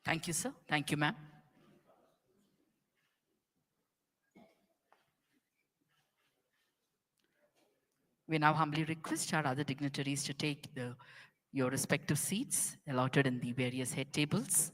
Thank you, sir. Thank you, ma'am. We now humbly request our other dignitaries to take your respective seats allotted in the various head tables.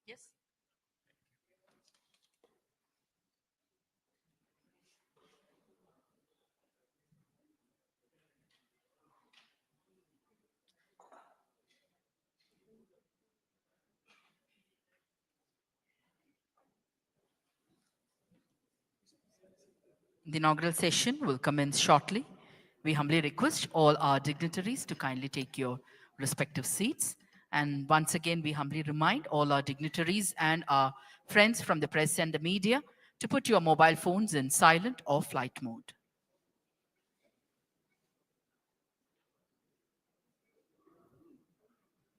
Yes. The inaugural session will commence shortly. We humbly request all our dignitaries to kindly take your respective seats. And once again, we humbly remind all our dignitaries and our friends from the press and the media to put your mobile phones in silent or flight mode.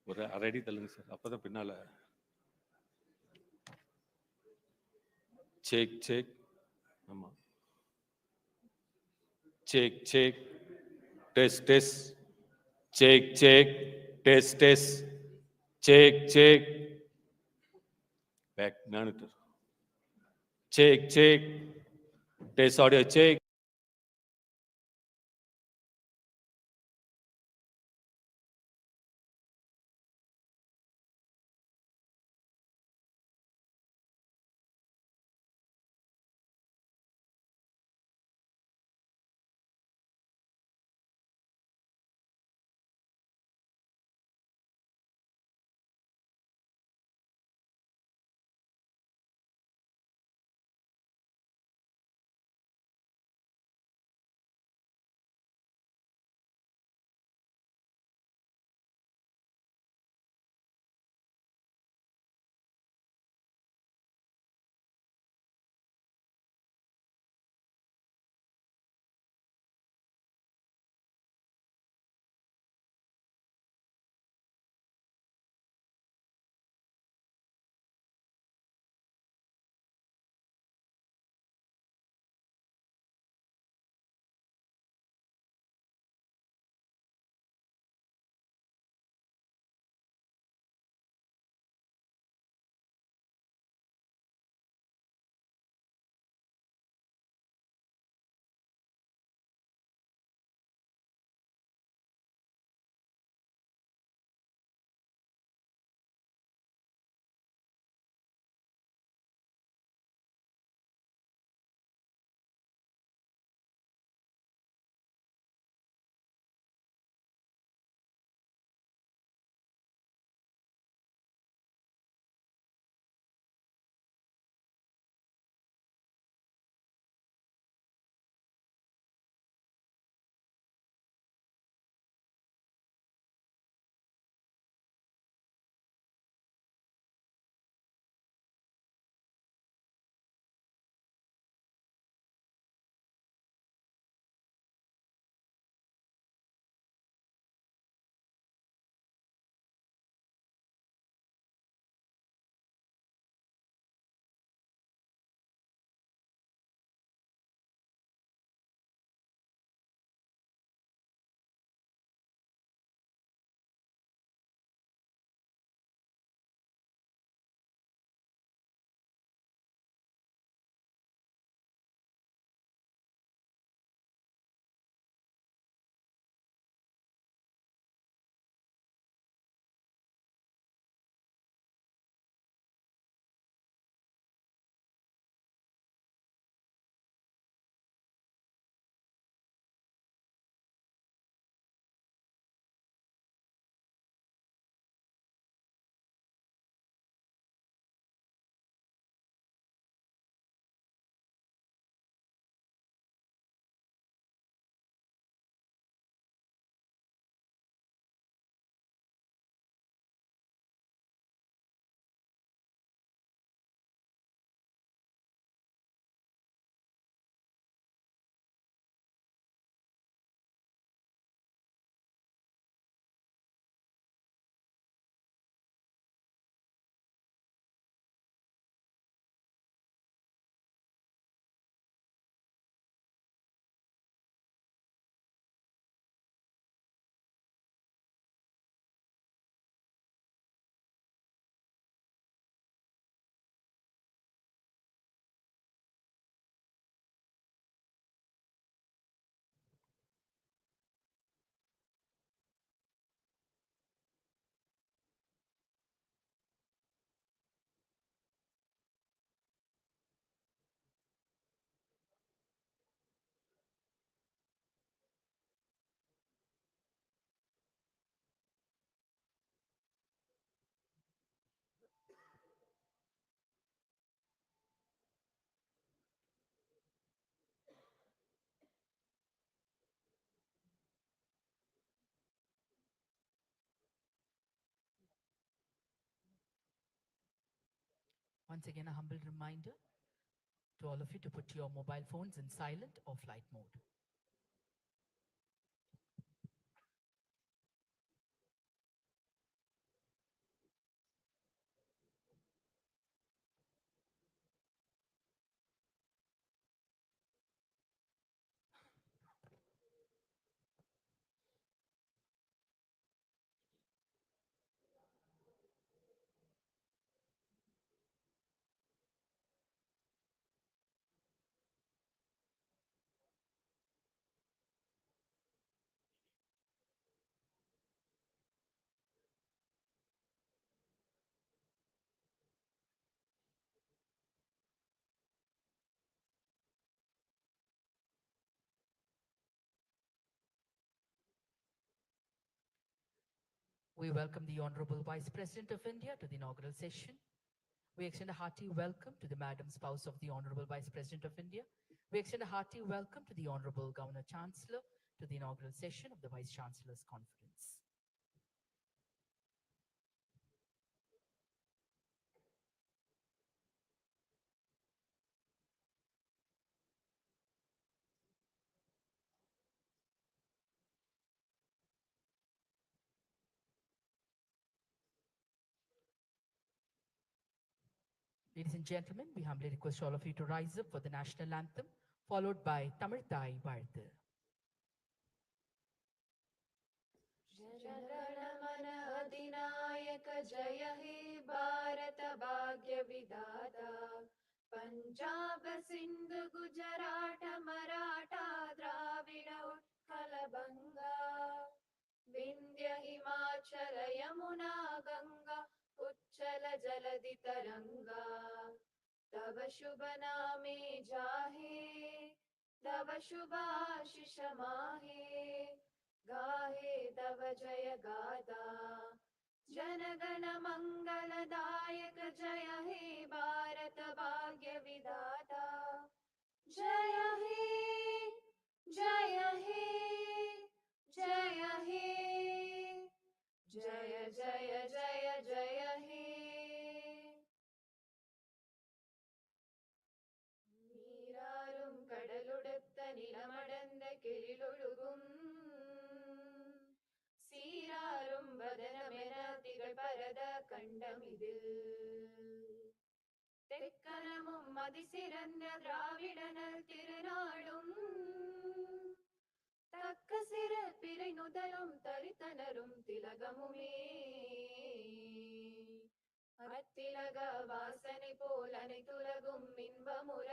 ஒரு அரை அடி தள்ளுங்க sir, அப்பதான் பின்னால. Check check. ஆமா. Check check. Test test. Check check. Test test. Check check. Back monitor. Check check. Test audio check. Once again, a humble reminder to all of you to put your mobile phones in silent or flight mode. We welcome the Honorable Vice President of India to the inaugural session. We extend a hearty welcome to the Madam Spouse of the Honorable Vice President of India. We extend a hearty welcome to the Honorable Governor Chancellor to the inaugural session of the Vice Chancellors Conference. Ladies and gentlemen, we humbly request all of you to rise up for the national anthem, followed by Tamil Thai Varthu. जनगणमन अधिनायक जय हे भारत भाग्य विधाता पंजाब सिंध गुजरात मराठा द्राविड उत्कल बंगा विंध्य हिमाचल यमुना गंगा उच्चल जलधि तरंगा तव शुभ नामे जाहे तव शुभ आशीष माहे गाहे तव जय गाथा जनगण मंगलदायक जय हे भारत भाग्य विधाता जय हे जय हे जय हे जय जय जय जय हे நீராறும் கடலுடுத்த நிலமடந்த கெழிலொழுகும் சீராரும் வதனமென திகழ் பரத கண்டமிதில் தெக்கனமும் மதிசிறந்த திராவிடனல் திருநாடும் தக்க சிறு பிறை நுதலும் தரித்தனரும் திலகமுமே அத்திலக வாசனை போல் அனைத்துலகும் இன்பமுற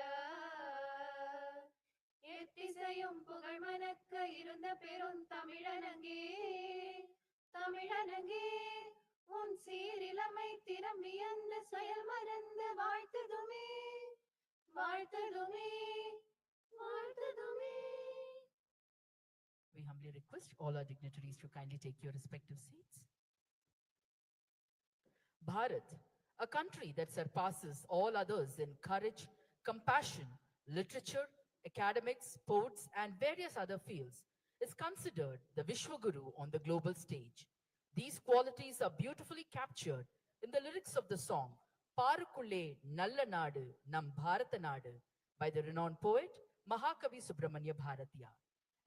எத்திசையும் புகழ் மணக்க இருந்த பெரும் தமிழனங்கே தமிழனங்கே உன் சீரிலமை திறம் வியந்த செயல் மறந்து வாழ்த்ததுமே வாழ்த்ததுமே வாழ்த்ததுமே. We humbly request all our dignitaries to kindly take your respective seats. Bharat, a country that surpasses all others in courage, compassion, literature, academics, sports, and various other fields, is considered the Vishwaguru on the global stage. These qualities are beautifully captured in the lyrics of the song Parukulle Nalla Nadu Nam Bharata Nadu by the renowned poet Mahakavi Subramanya Bharatiya.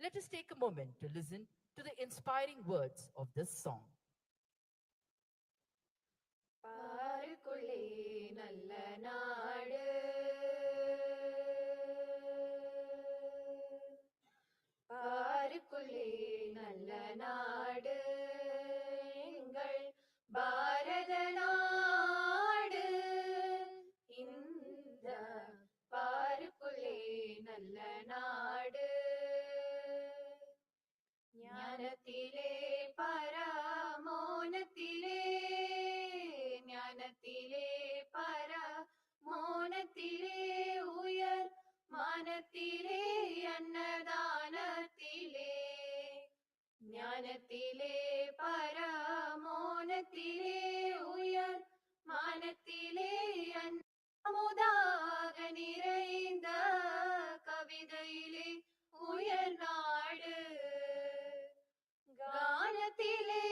Let us take a moment to listen to the inspiring words of this song. பாருக்குள்ளே நல்ல நாடு பாருக்குள்ளே நல்ல நாடு எங்கள் பாரத நாடு இந்த பாருக்குள்ளே நல்ல நாடு ஞானத்திலே பரமோனத்திலே ஞானத்திலே பரமோனத்திலே உயர் மானத்திலே அன்னதானத்திலே ஞானத்திலே பரமோனத்திலே உயர் மானத்திலே அமுதாக நிறைந்த கவிதையிலே உயர் நாடு கானத்திலே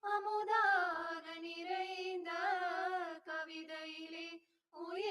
அமுதாக நிறைந்த கவிதையிலே உயர்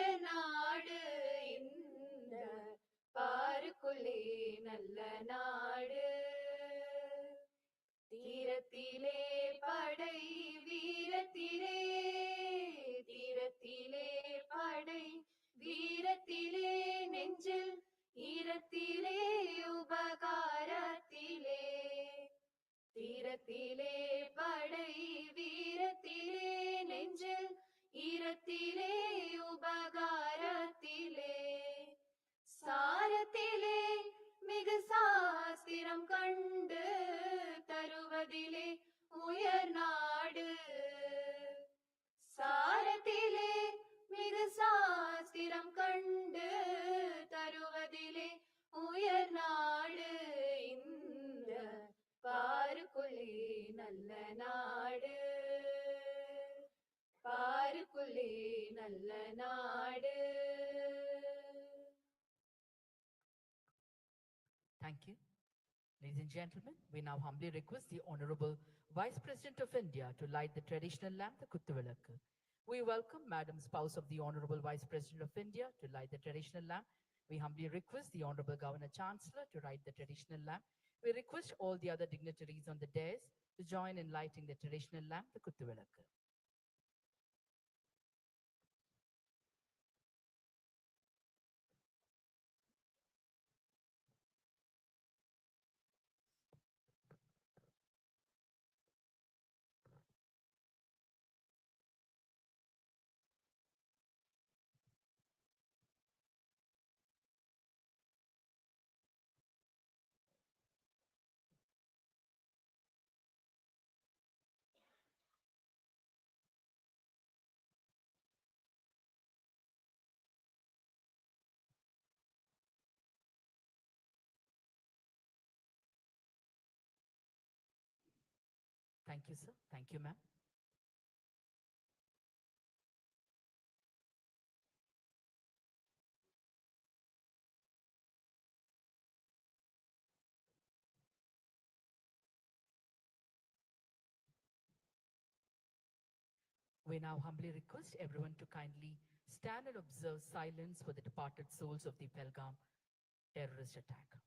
நல்ல நாடு. Thank you. Ladies and gentlemen, we now humbly request the Honorable Vice President of India to light the traditional lamp, the Kuttuvilakku. We welcome Madam Spouse of the Honorable Vice President of India to light the traditional lamp. We humbly request the Honorable Governor Chancellor to light the traditional lamp. We request all the other dignitaries on the dais to join in lighting the traditional lamp, the Kuttuvilakku. Thank you, sir. Thank you, ma'am. We now humbly request everyone to kindly stand and observe silence for the departed souls of the Pelgam terrorist attack.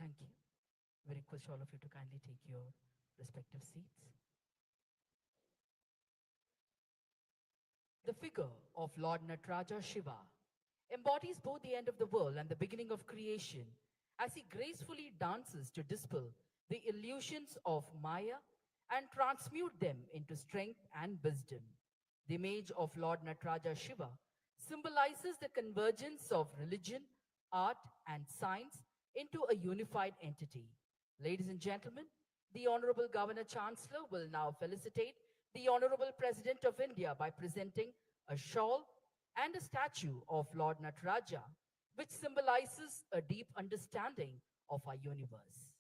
Thank you. We request all of you to kindly take your respective seats. The figure of Lord Nataraja Shiva embodies both the end of the world and the beginning of creation as he gracefully dances to dispel the illusions of Maya and transmute them into strength and wisdom. The image of Lord Nataraja Shiva symbolizes the convergence of religion, art, and science into a unified entity. Ladies and gentlemen, the Honorable Governor Chancellor will now felicitate the Honorable President of India by presenting a shawl and a statue of Lord Nataraja, which symbolizes a deep understanding of our universe.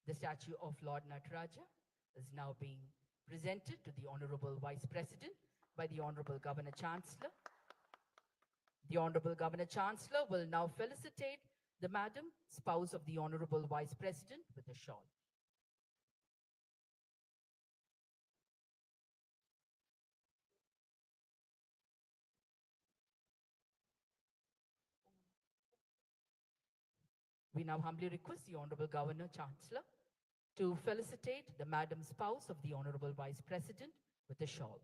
The statue of Lord Nataraja is now being presented to the Honorable Vice President by the Honorable Governor Chancellor. The Honorable Governor Chancellor will now felicitate the Madam, spouse of the Honorable Vice President, with a shawl. We now humbly request the Honorable Governor Chancellor to felicitate the Madam, spouse of the Honorable Vice President, with a shawl.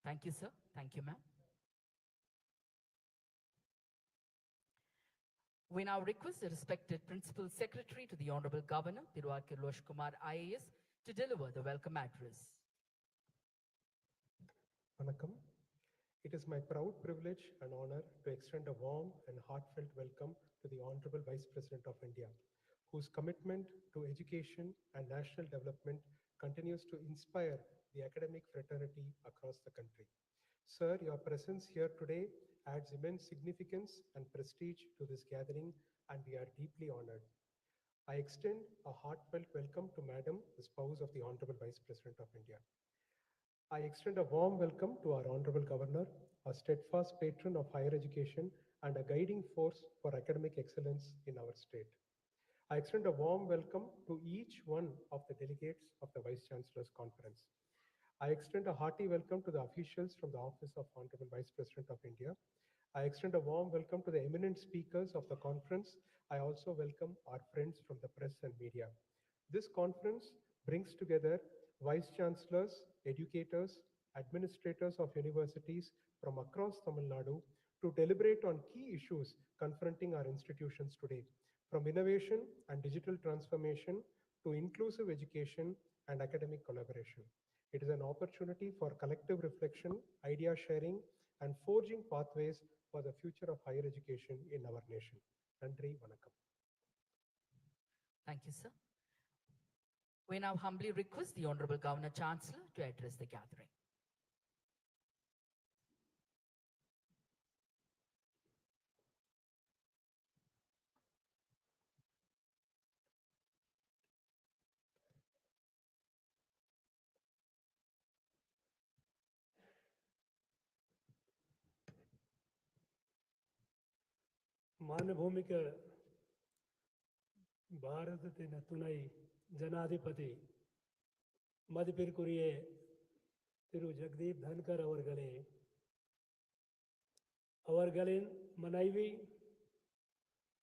Thank you, sir. Thank you, ma'am. We now request the respected Principal Secretary to the Honorable Governor, Thiruvar Kirlosh Kumar IAS, to deliver the welcome address. Vanakkam. It is my proud privilege and honor to extend a warm and heartfelt welcome to the Honorable Vice President of India, whose commitment to education and national development continues to inspire the academic fraternity across the country. Sir, your presence here today adds immense significance and prestige to this gathering, and we are deeply honored. I extend a heartfelt welcome to Madam, the spouse of the Honorable Vice President of India. I extend a warm welcome to our Honorable Governor, a steadfast patron of higher education and a guiding force for academic excellence in our state. I extend a warm welcome to each one of the delegates of the Vice Chancellor's Conference. I extend a hearty welcome to the officials from the Office of Honorable Vice President of India I extend a warm welcome to the eminent speakers of the conference. I also welcome our friends from the press and media. This conference brings together vice chancellors, educators, administrators of universities from across Tamil Nadu to deliberate on key issues confronting our institutions today, from innovation and digital transformation to inclusive education and academic collaboration. It is an opportunity for collective reflection, idea sharing, and forging pathways for the future of higher education in our nation. Nandri, Vanakkam. Thank you, sir. We now humbly request the Honorable Governor Chancellor to address the gathering. மாண்புமிக்க பாரதத்தின் துணை ஜனாதிபதி மதிப்பிற்குரிய திரு ஜெகதீப் தன்கர் அவர்களே, அவர்களின் மனைவி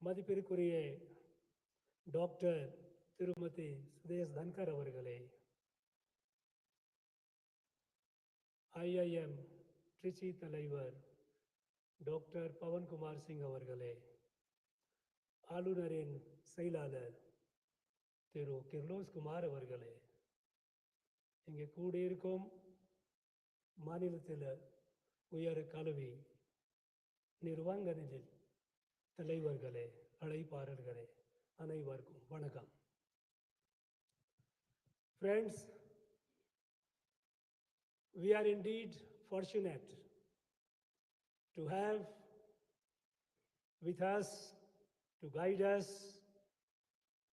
மதிப்பிற்குரிய doctor திருமதி சுதேஷ் தன்கர் அவர்களே, IIM திருச்சி தலைவர் டாக்டர் பவன்குமார் சிங் அவர்களே, ஆளுநரின் செயலாளர் திரு கிர்லோஸ் குமார் அவர்களே, இங்கே கூடியிருக்கும் மாநிலத்தில் உயர் கல்வி நிர்வாகங்களில் தலைவர்களே, அழைப்பாளர்களே, அனைவருக்கும் வணக்கம். Friends, we are indeed fortunate to have with us, to guide us,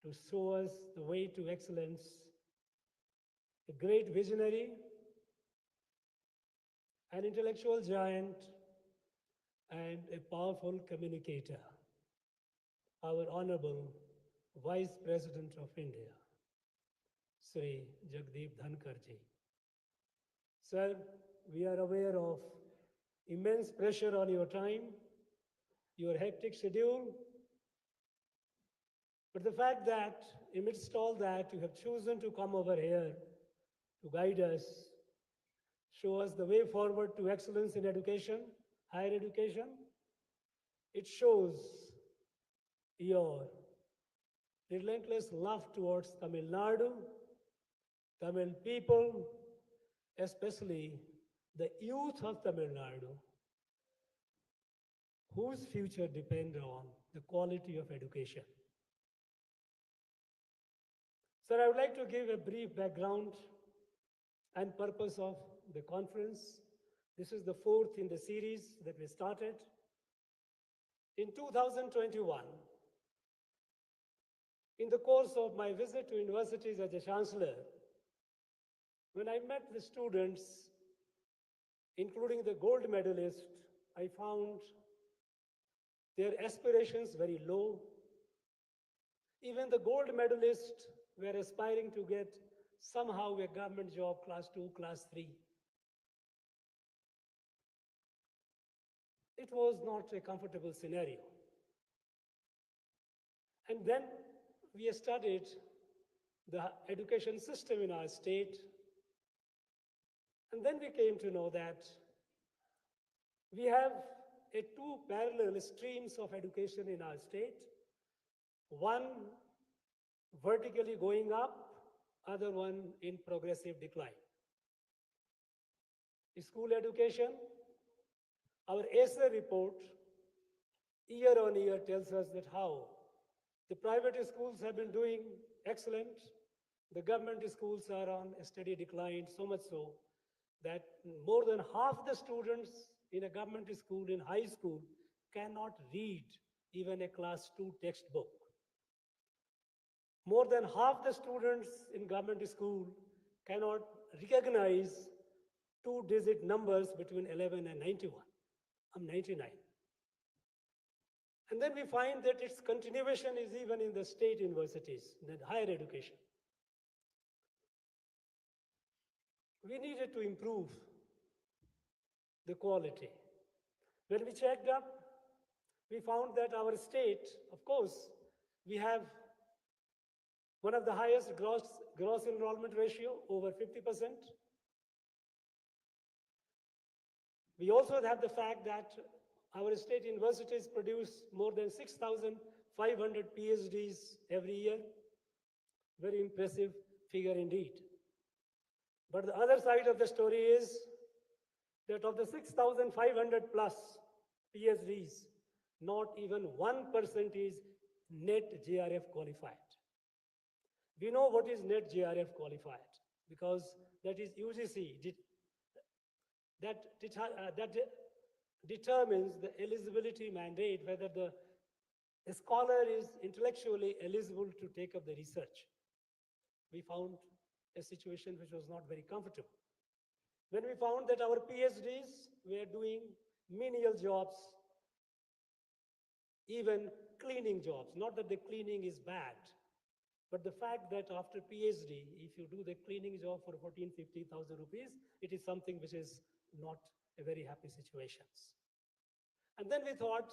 to show us the way to excellence, a great visionary, an intellectual giant, and a powerful communicator, our Honorable Vice President of India, Sri Jagdeep Dhankar ji. Sir, we are aware of immense pressure on your time, your hectic schedule, but the fact that amidst all that you have chosen to come over here to guide us, show us the way forward to excellence in education, higher education, it shows your relentless love towards Tamil Nadu, Tamil people, especially the youth of Tamil Nadu, whose future depends on the quality of education. Sir, I would like to give a brief background and purpose of the conference. This is the fourth in the series that we started. In 2021, in the course of my visit to universities as a chancellor, when I met the students, including the gold medalist, I found their aspirations very low. Even the gold medalists were aspiring to get somehow a government job, class 2, class 3. It was not a comfortable scenario. And then we studied the education system in our state. And then we came to know that we have two parallel streams of education in our state. One vertically going up, other one in progressive decline. School education, our ASER report year on year tells us that how the private schools have been doing excellent, the government schools are on a steady decline, so much so that more than half the students in a government school in high school cannot read even a class 2 textbook. More than half the students in government school cannot recognize two-digit numbers between 11 and 91. I'm 99. And then we find that its continuation is even in the state universities, the higher education. We needed to improve the quality. When we checked up, we found that our state, of course, we have one of the highest gross enrollment ratio, over 50%. We also have the fact that our state universities produce more than 6,500 PhDs every year. Very impressive figure indeed. But the other side of the story is that of the 6,500 plus PhDs, not even 1% is net JRF qualified. We know what is net JRF qualified because that is UGC that determines the eligibility mandate, whether the scholar is intellectually eligible to take up the research. We found a situation which was not very comfortable. When we found that our PhDs were doing menial jobs, even cleaning jobs, not that the cleaning is bad, but the fact that after PhD, if you do the cleaning job for 14, 15,000 rupees, it is something which is not a very happy situation. And then we thought,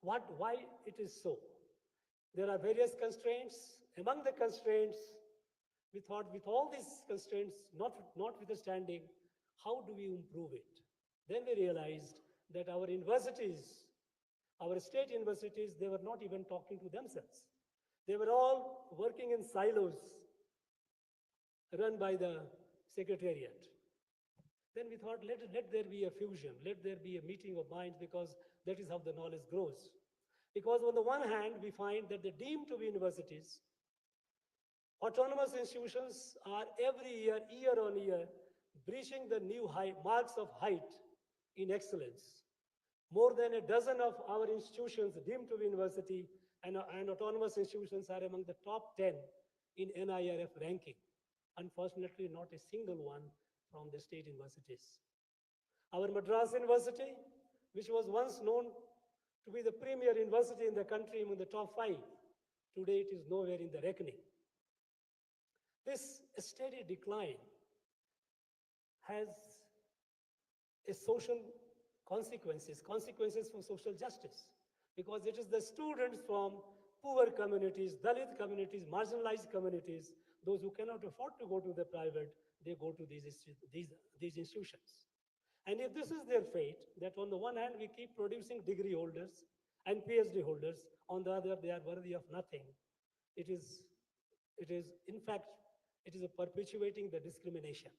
why it is so? There are various constraints. Among the constraints, we thought with all these constraints, notwithstanding, how do we improve it? Then we realized that our universities, our state universities, they were not even talking to themselves. They were all working in silos run by the secretariat. Then we thought, let there be a fusion, let there be a meeting of minds, because that is how the knowledge grows. Because on the one hand, we find that the deemed to be universities, autonomous institutions are every year, year on year, breaching the new marks of height in excellence. More than a dozen of our institutions deemed to be university and autonomous institutions are among the top 10 in NIRF ranking. Unfortunately, not a single one from the state universities. Our Madras University, which was once known to be the premier university in the country among the top 5, today it is nowhere in the reckoning. This steady decline has a social consequences for social justice, because it is the students from poor communities, Dalit communities, marginalized communities, those who cannot afford to go to the private, they go to these institutions. And if this is their fate, that on the one hand we keep producing degree holders and PhD holders, on the other they are worthy of nothing, it is in fact, it is a perpetuating the discrimination.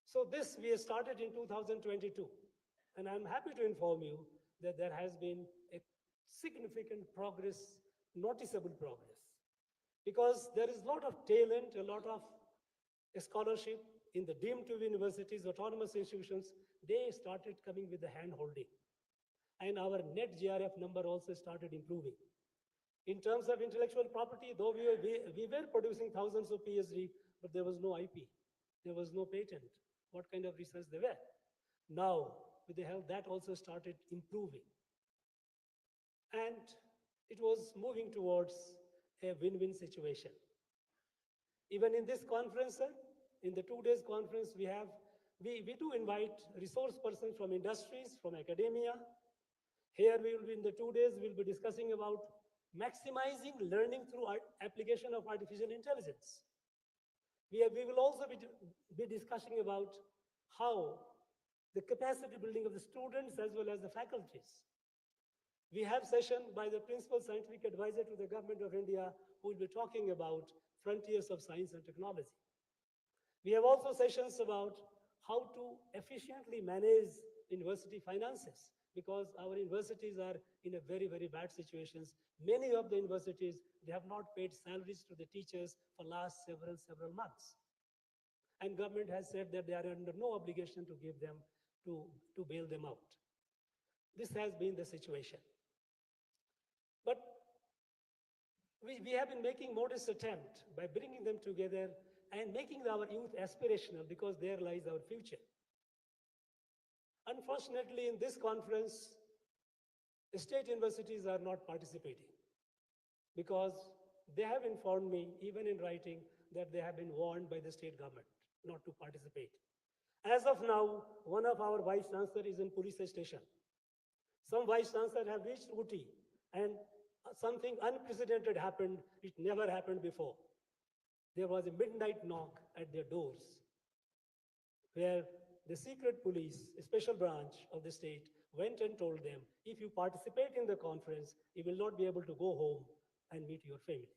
So this we started in 2022, and I'm happy to inform you that there has been a significant progress, noticeable progress, because there is a lot of talent, a lot of scholarship in the deemed to be universities, autonomous institutions. They started coming with the hand holding, and our net JRF number also started improving. In terms of intellectual property, though we were producing thousands of PhD, but there was no IP, there was no patent. What kind of research they were? Now, with the help, that also started improving. And it was moving towards a win-win situation. Even in this conference, sir, in the 2 days conference we do invite resource persons from industries, from academia. Here we will be in the 2 days, we'll be discussing about maximizing learning through application of artificial intelligence. We will also be discussing about how the capacity building of the students as well as the faculties. We have session by the Principal Scientific Advisor to the Government of India, who will be talking about frontiers of science and technology. We have also sessions about how to efficiently manage university finances, because our universities are in a very, very bad situations. Many of the universities, they have not paid salaries to the teachers for last several months. And government has said that they are under no obligation to give them, to bail them out. This has been the situation. But we have been making modest attempt by bringing them together and making our youth aspirational, because there lies our future. Unfortunately, in this conference, state universities are not participating, because they have informed me, even in writing, that they have been warned by the state government not to participate. As of now, one of our vice chancellors is in police station. Some vice chancellors have reached Uti, and something unprecedented happened. It never happened before. There was a midnight knock at their doors, where the secret police, a special branch of the state, went and told them, if you participate in the conference, you will not be able to go home and meet your family.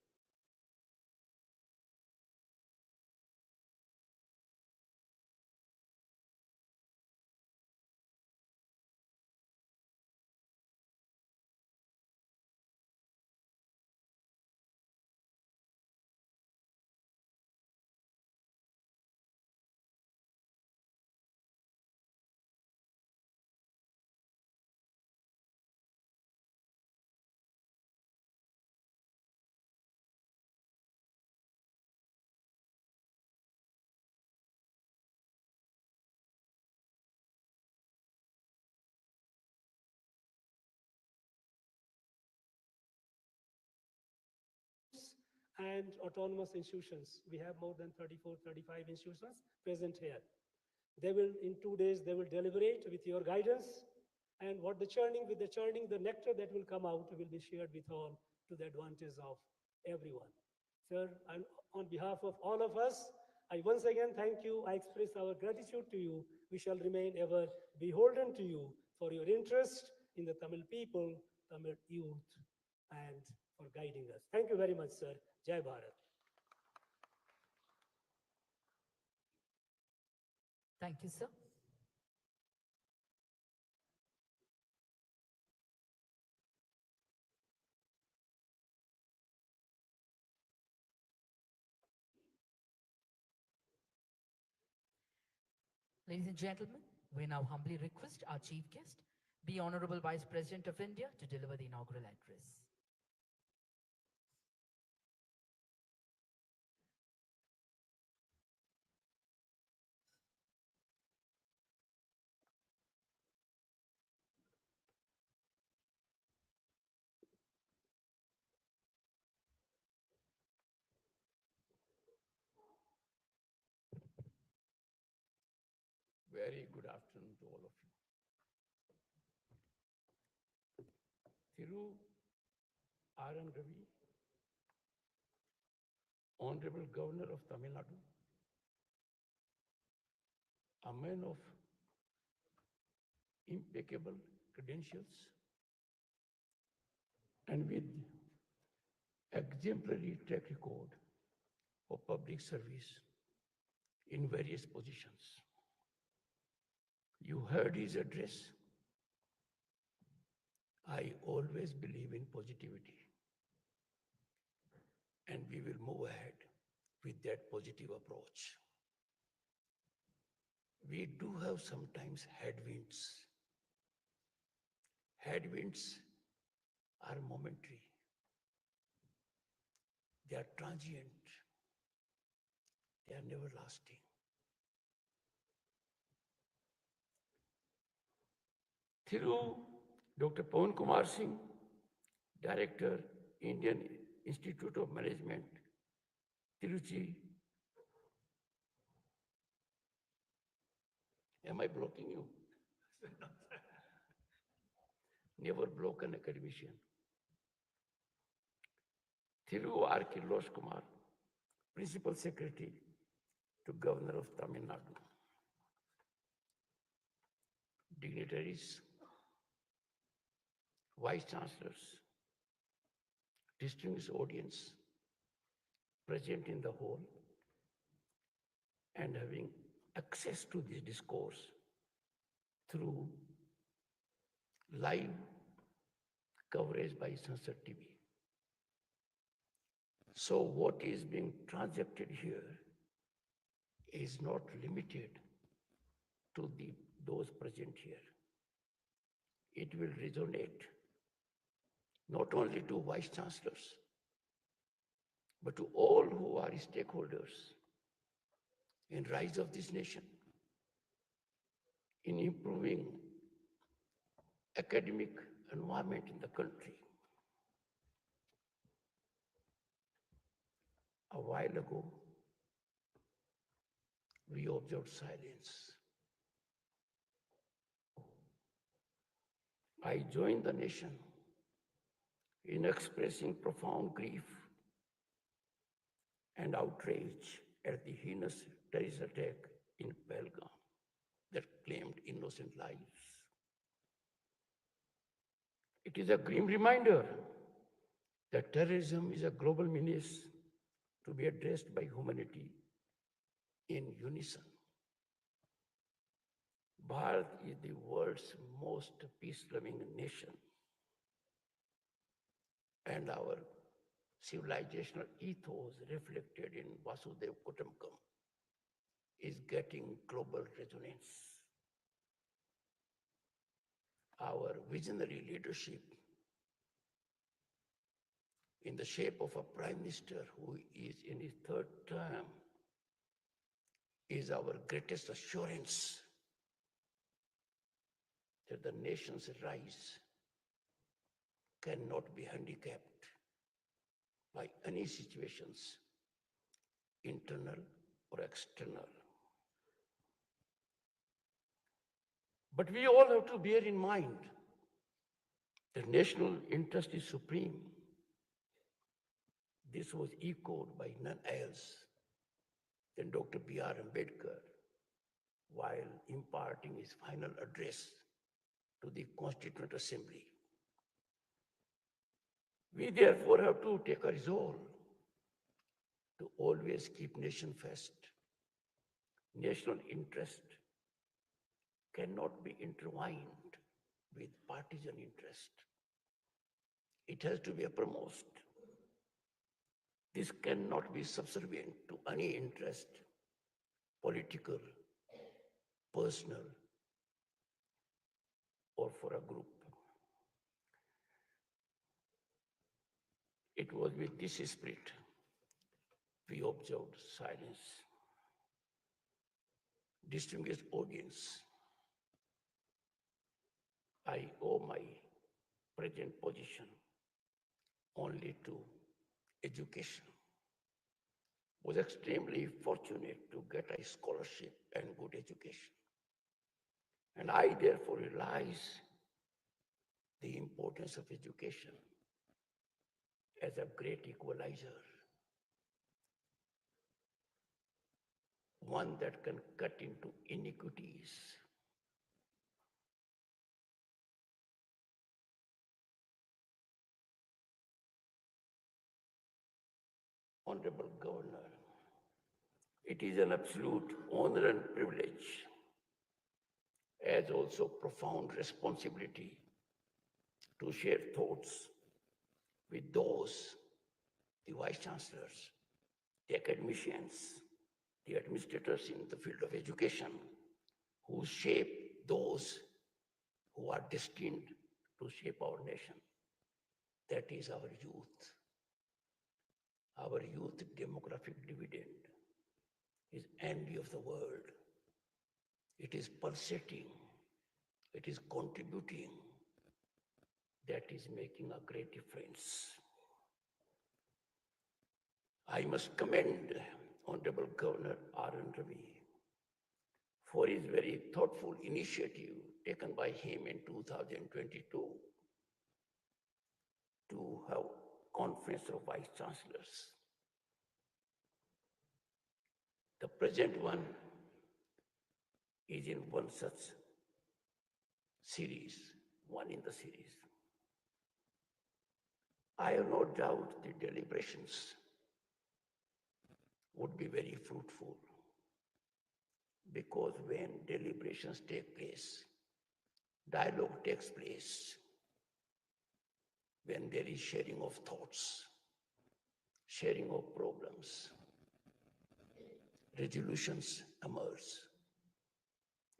And autonomous institutions. We have more than 34, 35 institutions present here. They will, in 2 days, they will deliberate with your guidance. And what the churning, with the churning, the nectar that will come out will be shared with all to the advantage of everyone. Sir, and on behalf of all of us, I once again thank you. I express our gratitude to you. We shall remain ever beholden to you for your interest in the Tamil people, Tamil youth, and for guiding us. Thank you very much, sir. Jai Bharat. Thank you, sir. Ladies and gentlemen, we now humbly request our chief guest, the Honorable Vice President of India, to deliver the inaugural address. Very good afternoon to all of you. Thiru R.N. Ravi, Honorable Governor of Tamil Nadu, a man of impeccable credentials and with exemplary track record of public service in various positions. You heard his address. I always believe in positivity, and we will move ahead with that positive approach. We do have sometimes headwinds. Headwinds are momentary. They are transient. They are never lasting. Through Dr. Pawan Kumar Singh, Director, Indian Institute of Management, Tiruchi. Am I blocking you? Never block an academician. Thiru R. Kirlosh Kumar, Principal Secretary to Governor of Tamil Nadu. Dignitaries, Vice Chancellors, distinguished audience present in the hall and having access to this discourse through live coverage by Chancellor TV. So what is being transacted here is not limited to those present here. It will resonate not only to Vice Chancellors, but to all who are stakeholders in rise of this nation, in improving academic environment in the country. A while ago, we observed silence I join the nation in expressing profound grief and outrage at the heinous terrorist attack in Pahalgam that claimed innocent lives. It is a grim reminder that terrorism is a global menace to be addressed by humanity in unison. Bharat is the world's most peace-loving nation, and our civilizational ethos reflected in Vasudev Kutumbakam is getting global resonance. Our visionary leadership in the shape of a prime minister who is in his third term is our greatest assurance that the nation's rise cannot be handicapped by any situations, internal or external. But we all have to bear in mind that national interest is supreme. This was echoed by none else than Dr. B.R. Ambedkar while imparting his final address to the Constituent Assembly. We therefore have to take a resolve to always keep nation first. National interest cannot be intertwined with partisan interest. It has to be uppermost. This cannot be subservient to any interest, political, personal, or for a group. It was with this spirit we observed silence. Distinguished audience, I owe my present position only to education. Was extremely fortunate to get a scholarship and good education. And I therefore realize the importance of education as a great equalizer, one that can cut into iniquities. Honorable Governor, it is an absolute honor and privilege, as also profound responsibility, to share thoughts with those, the Vice Chancellors, the academicians, the administrators in the field of education, who shape those who are destined to shape our nation. That is our youth. Our youth demographic dividend is envy of the world. It is pulsating. It is contributing. That is making a great difference. I must commend Honorable Governor R.N. Ravi for his very thoughtful initiative taken by him in 2022 to have Conference of Vice Chancellors. The present one is in one such series, one in the series. I have no doubt the deliberations would be very fruitful, because when deliberations take place, dialogue takes place, when there is sharing of thoughts, sharing of problems, resolutions emerge,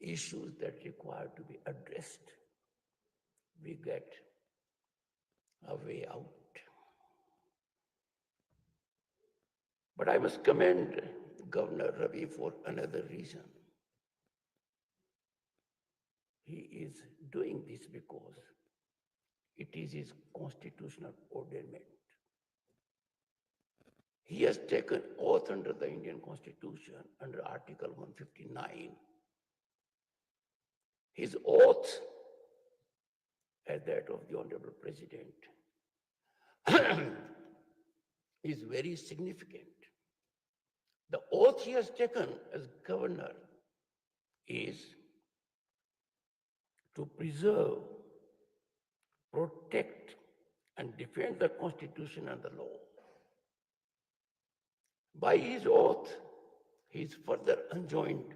issues that require to be addressed, we get a way out. But I must commend Governor Ravi for another reason. He is doing this because it is his constitutional ordainment. He has taken oath under the Indian Constitution, under Article 159. His oath as that of the Honorable President is very significant. The oath he has taken as governor is to preserve, protect, and defend the Constitution and the law. By his oath, he is further enjoined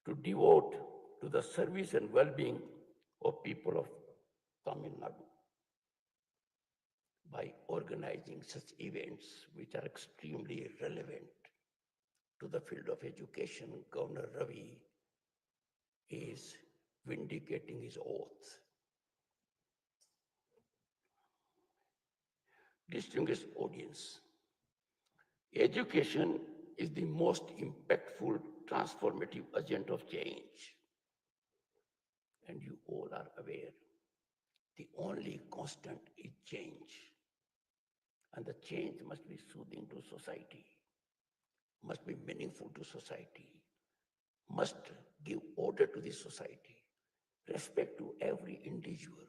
to devote to the service and well-being of people of Tamil Nadu by organizing such events which are extremely relevant to the field of education. Governor Ravi is vindicating his oath. Distinguished audience, education is the most impactful transformative agent of change. And you all are aware, the only constant is change. And the change must be soothing to society, must be meaningful to society, must give order to the society, respect to every individual.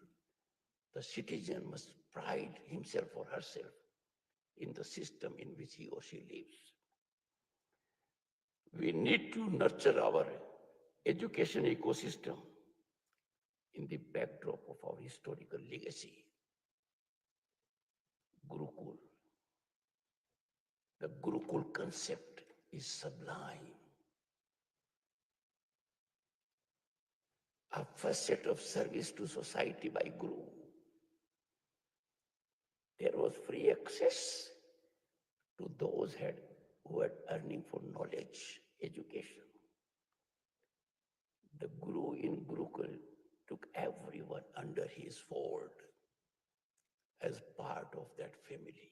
The citizen must pride himself or herself in the system in which he or she lives. We need to nurture our education ecosystem in the backdrop of our historical legacy. Gurukul. The Gurukul concept is sublime. A facet of service to society by Guru. There was free access to those who had earning for knowledge, education. The Guru in Gurukul took everyone under his fold as part of that family.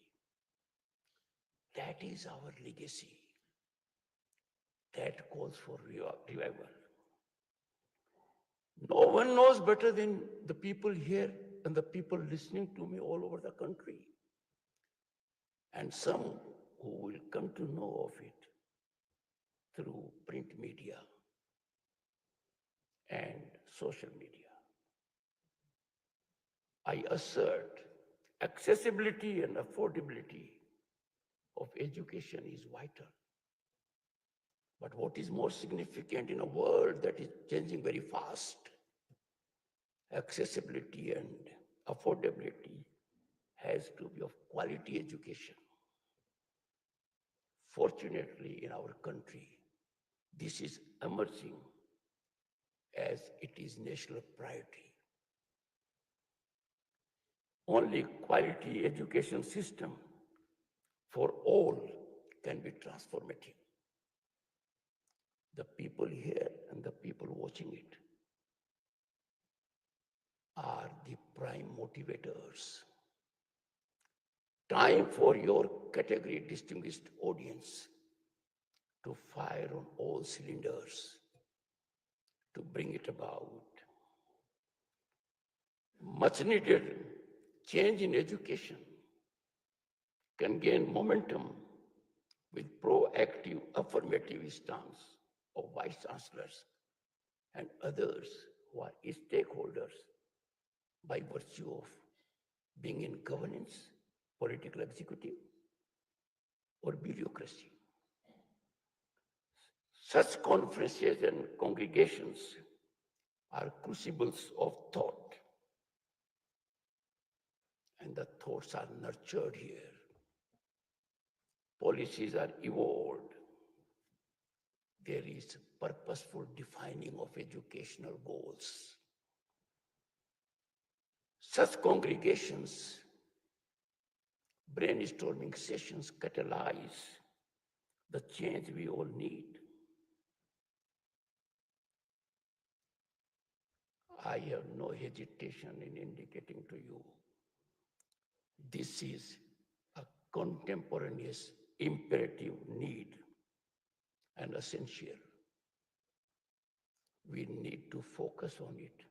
That is our legacy. That calls for revival. No one knows better than the people here and the people listening to me all over the country. And some who will come to know of it through print media and social media. I assert accessibility and affordability of education is vital. But what is more significant in a world that is changing very fast, accessibility and affordability has to be of quality education. Fortunately, in our country, this is emerging as it is national priority. Only quality education system for all can be transformative. The people here and the people watching it are the prime motivators. Time for your category distinguished audience to fire on all cylinders to bring it about. Much needed change in education can gain momentum with proactive affirmative stance of vice chancellors and others who are stakeholders by virtue of being in governance, political executive, or bureaucracy. Such conferences and congregations are crucibles of thought, and the thoughts are nurtured here. Policies are evolved. There is purposeful defining of educational goals. Such congregations, brainstorming sessions catalyze the change we all need. I have no hesitation in indicating to you, this is a contemporaneous imperative need and essential. We need to focus on it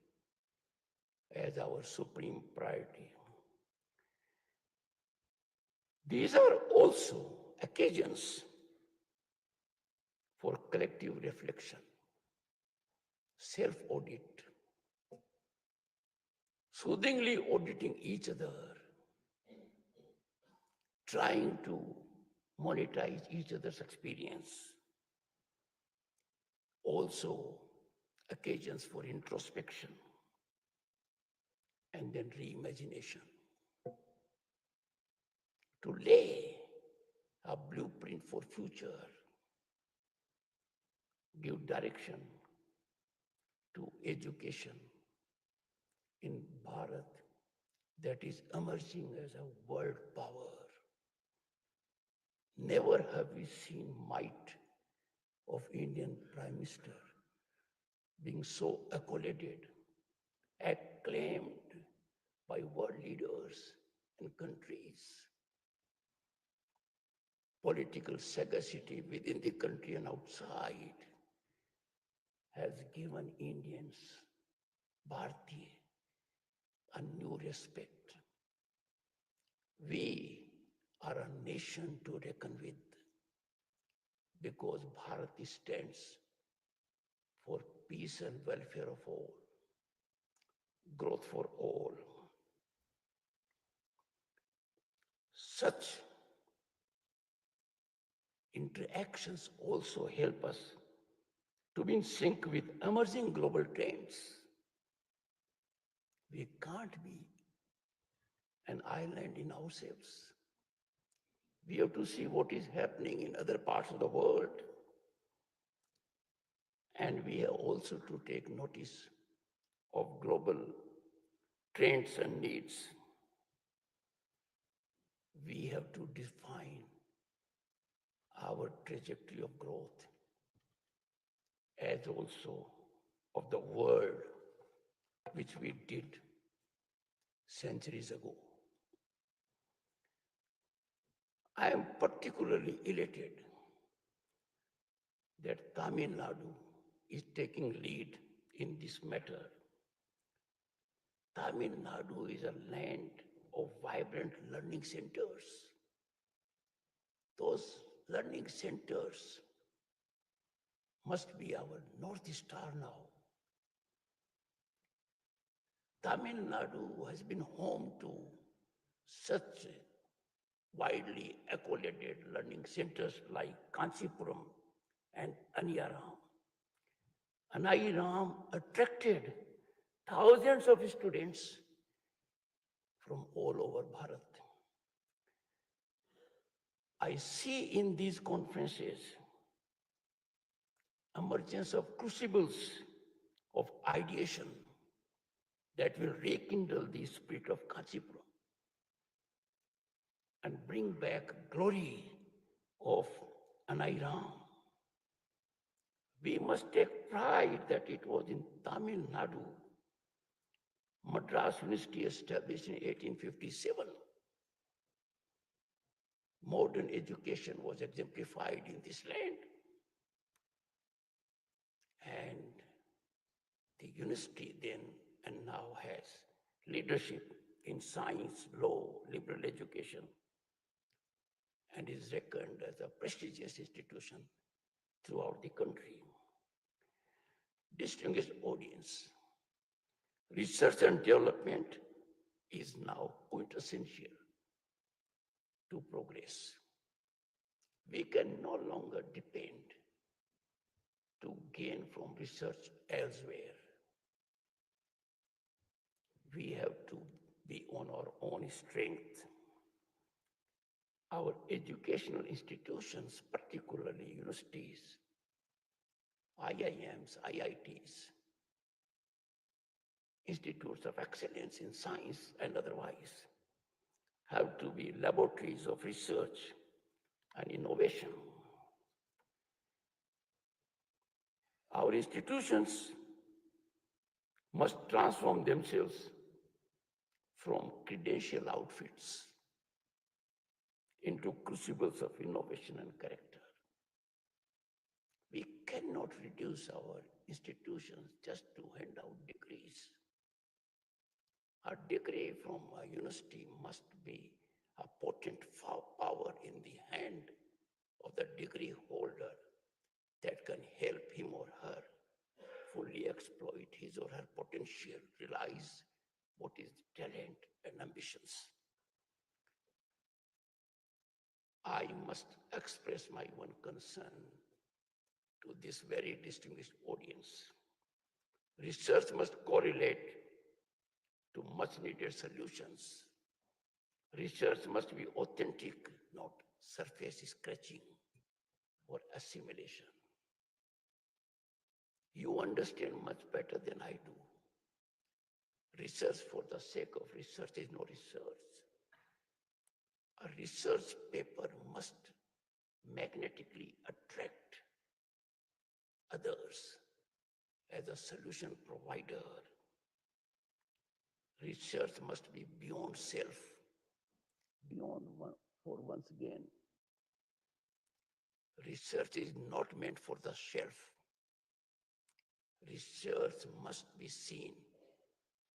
as our supreme priority. These are also occasions for collective reflection, self-audit, soothingly auditing each other, trying to monetize each other's experience. Also, occasions for introspection and then reimagination. To lay a blueprint for future, give direction to education in Bharat that is emerging as a world power. Never have we seen might of Indian Prime Minister being so accoladed, acclaimed by world leaders and countries. Political sagacity within the country and outside has given Indians, Bharati, a new respect. We are a nation to reckon with because Bharati stands for peace and welfare of all, growth for all. Such interactions also help us to be in sync with emerging global trends. We can't be an island in ourselves. We have to see what is happening in other parts of the world. And we have also to take notice of global trends and needs. We have to define our trajectory of growth as also of the world, which we did centuries ago. I am particularly elated that Tamil Nadu is taking lead in this matter. Tamil Nadu is a land of vibrant learning centers. Those learning centers must be our North Star now. Tamil Nadu has been home to such widely accredited learning centers like Kanchipuram and Aniyaram. Aniyaram attracted thousands of students from all over Bharat. I see in these conferences emergence of crucibles of ideation that will rekindle the spirit of Kanchipuram and bring back glory of Aniyaram. We must take pride that it was in Tamil Nadu, Madras University established in 1857. Modern education was exemplified in this land. And the university then and now has leadership in science, law, liberal education, and is reckoned as a prestigious institution throughout the country. Distinguished audience, research and development is now quintessential to progress. We can no longer depend to gain from research elsewhere. We have to be on our own strength. Our educational institutions, particularly universities, IIMs, IITs, institutes of excellence in science and otherwise, have to be laboratories of research and innovation. Our institutions must transform themselves from credential outfits into crucibles of innovation and character. We cannot reduce our institutions just to hand out degrees. A degree from a university must be a potent power in the hand of the degree holder that can help him or her fully exploit his or her potential, realize what is talent and ambitions. I must express my one concern to this very distinguished audience. Research must correlate to much needed solutions. Research must be authentic, not surface scratching or assimilation. You understand much better than I do. Research for the sake of research is no research. A research paper must magnetically attract others as a solution provider. Research must be beyond self, for once again. Research is not meant for the shelf. Research must be seen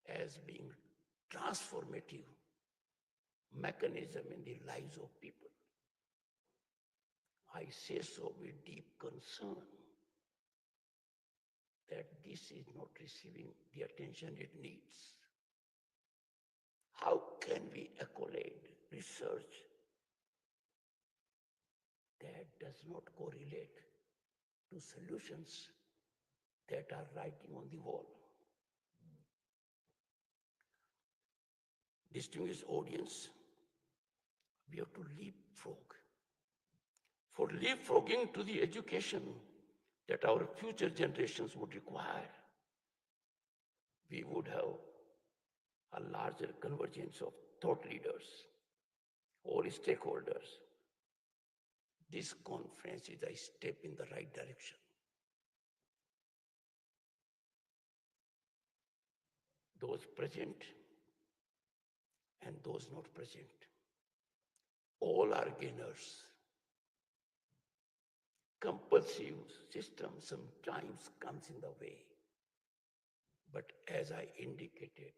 as being transformative mechanism in the lives of people. I say so with deep concern that this is not receiving the attention it needs. How can we accolade research that does not correlate to solutions that are writing on the wall? Distinguished audience, we have to leapfrog. For leapfrogging to the education that our future generations would require, we would have a larger convergence of thought leaders, all stakeholders. This conference is a step in the right direction. Those present and those not present, all are gainers. Compulsive system sometimes comes in the way, but as I indicated,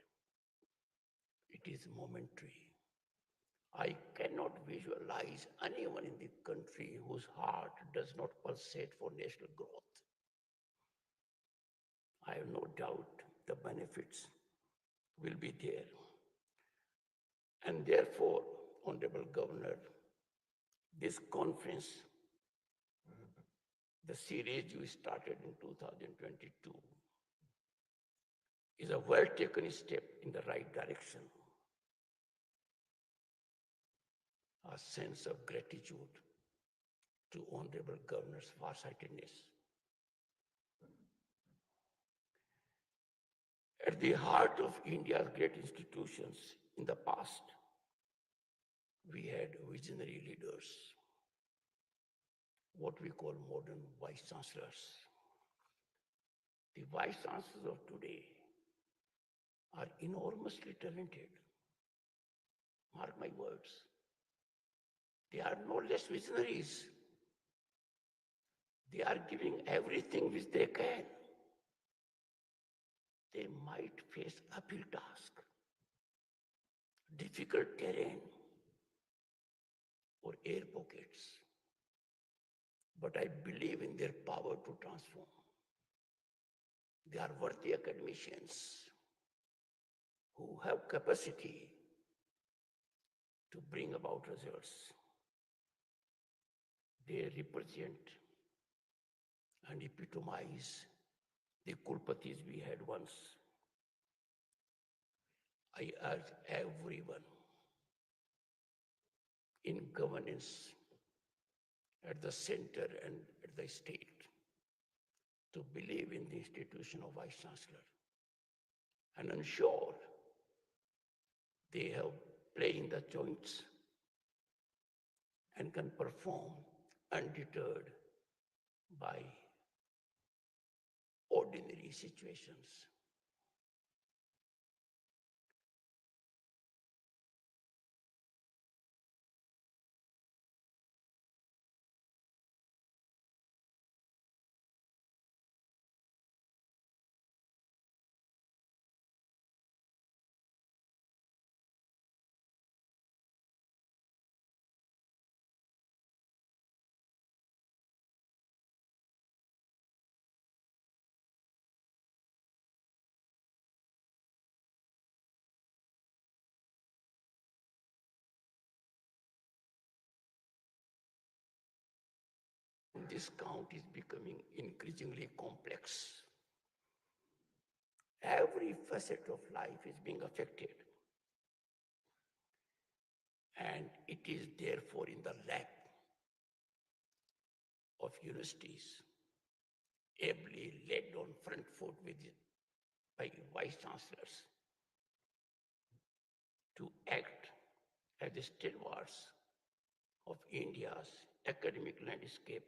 it is momentary. I cannot visualize anyone in the country whose heart does not pulsate for national growth. I have no doubt the benefits will be there. And therefore, Honorable Governor, this conference, the series you started in 2022, is a well-taken step in the right direction. A sense of gratitude to Honorable Governor's farsightedness. At the heart of India's great institutions in the past, we had visionary leaders, what we call modern vice chancellors. The vice chancellors of today are enormously talented. Mark my words. They are no less visionaries. They are giving everything which they can. They might face uphill task, difficult terrain, or air pockets. But I believe in their power to transform. They are worthy academicians who have capacity to bring about results. They represent and epitomize the Kulpatis we had once. I urge everyone in governance at the center and at the state to believe in the institution of Vice Chancellor and ensure they have play in the joints and can perform undeterred by ordinary situations. this count is becoming increasingly complex. Every facet of life is being affected. And it is therefore in the lap of universities, ably led on front foot by vice chancellors, to act as the stalwarts of India's academic landscape.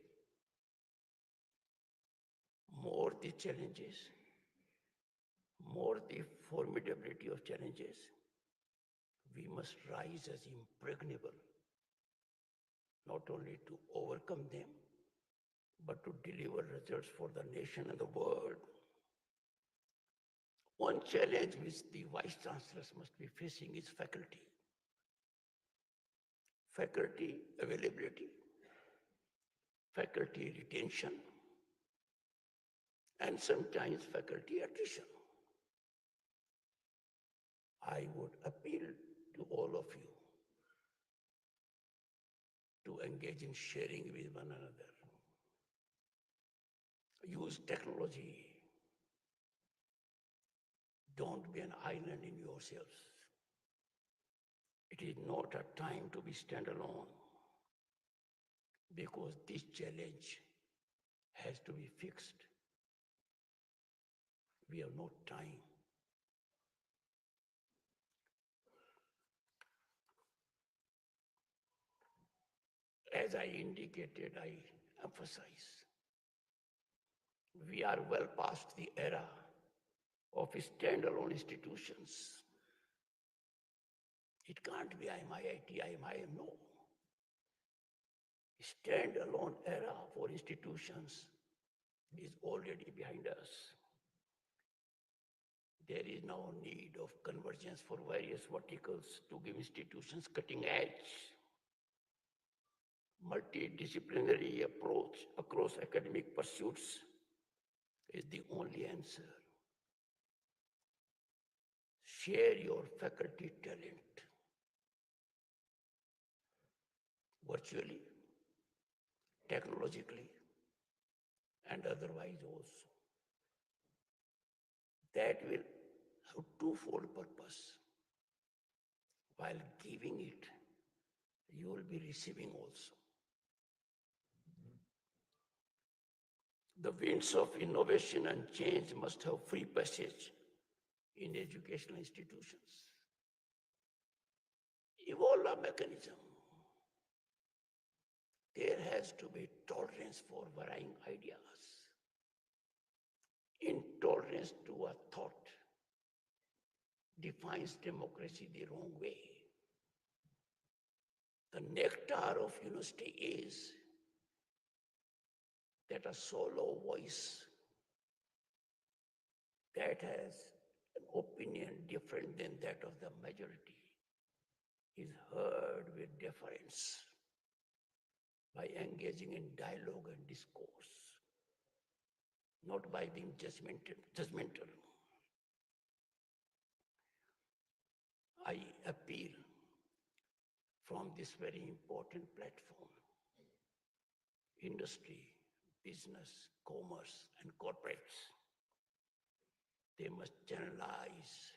More the challenges, more the formidability of challenges, we must rise as impregnable, not only to overcome them, but to deliver results for the nation and the world. One challenge which the vice chancellors must be facing is faculty. Faculty availability, faculty retention, and sometimes faculty attrition. I would appeal to all of you to engage in sharing with one another. Use technology. Don't be an island in yourselves. It is not a time to be standalone, because this challenge has to be fixed. We have no time. As I indicated, I emphasize, we are well past the era of standalone institutions. It can't be I'm IIT, I'm IIM, no. Standalone era for institutions is already behind us. There is now need of convergence for various verticals to give institutions cutting edge. Multidisciplinary approach across academic pursuits is the only answer. Share your faculty talent virtually, technologically, and otherwise also. That will have twofold purpose. While giving it, you will be receiving also. The winds of innovation and change must have free passage in educational institutions. Evolve a mechanism. There has to be tolerance for varying ideas. Intolerance to a thought defines democracy the wrong way. The nectar of university is that a solo voice that has an opinion different than that of the majority is heard with deference by engaging in dialogue and discourse, not by being judgmental. I appeal from this very important platform, industry, business, commerce, and corporates. They must channelize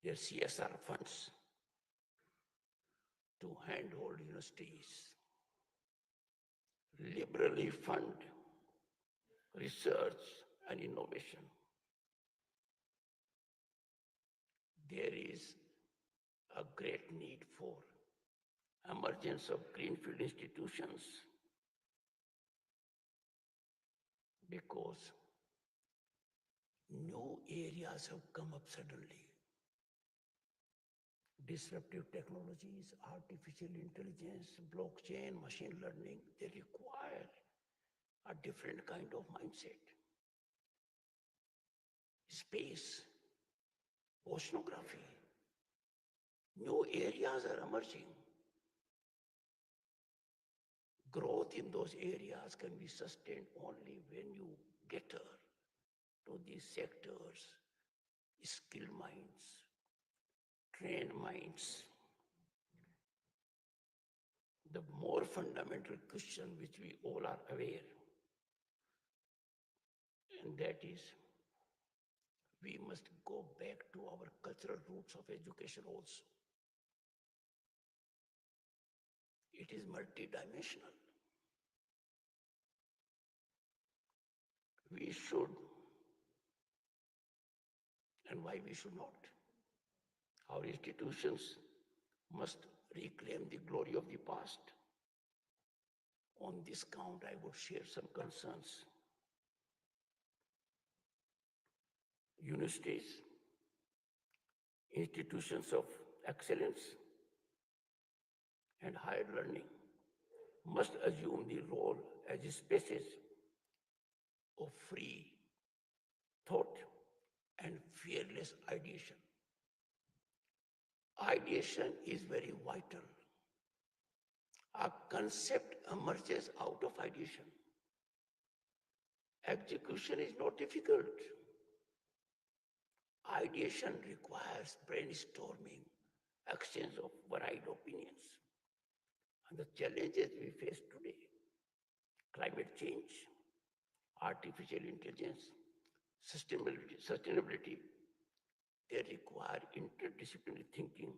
their CSR funds to handhold universities, liberally fund research and innovation. There is a great need for emergence of greenfield institutions, because new areas have come up suddenly. Disruptive technologies, artificial intelligence, blockchain, machine learning, they require a different kind of mindset. Space, oceanography, new areas are emerging. Growth in those areas can be sustained only when you cater to these sectors, skilled minds, trained minds. the more fundamental question which we all are aware, and that is we must go back to our cultural roots of education also. It is multidimensional. We should, and why we should not? Our institutions must reclaim the glory of the past. On this count, I would share some concerns. Universities, institutions of excellence, and higher learning must assume the role as spaces of free thought and fearless ideation. Ideation is very vital. A concept emerges out of ideation. Execution is not difficult. Ideation requires brainstorming, exchange of varied opinions. And the challenges we face today, climate change, artificial intelligence, sustainability, they require interdisciplinary thinking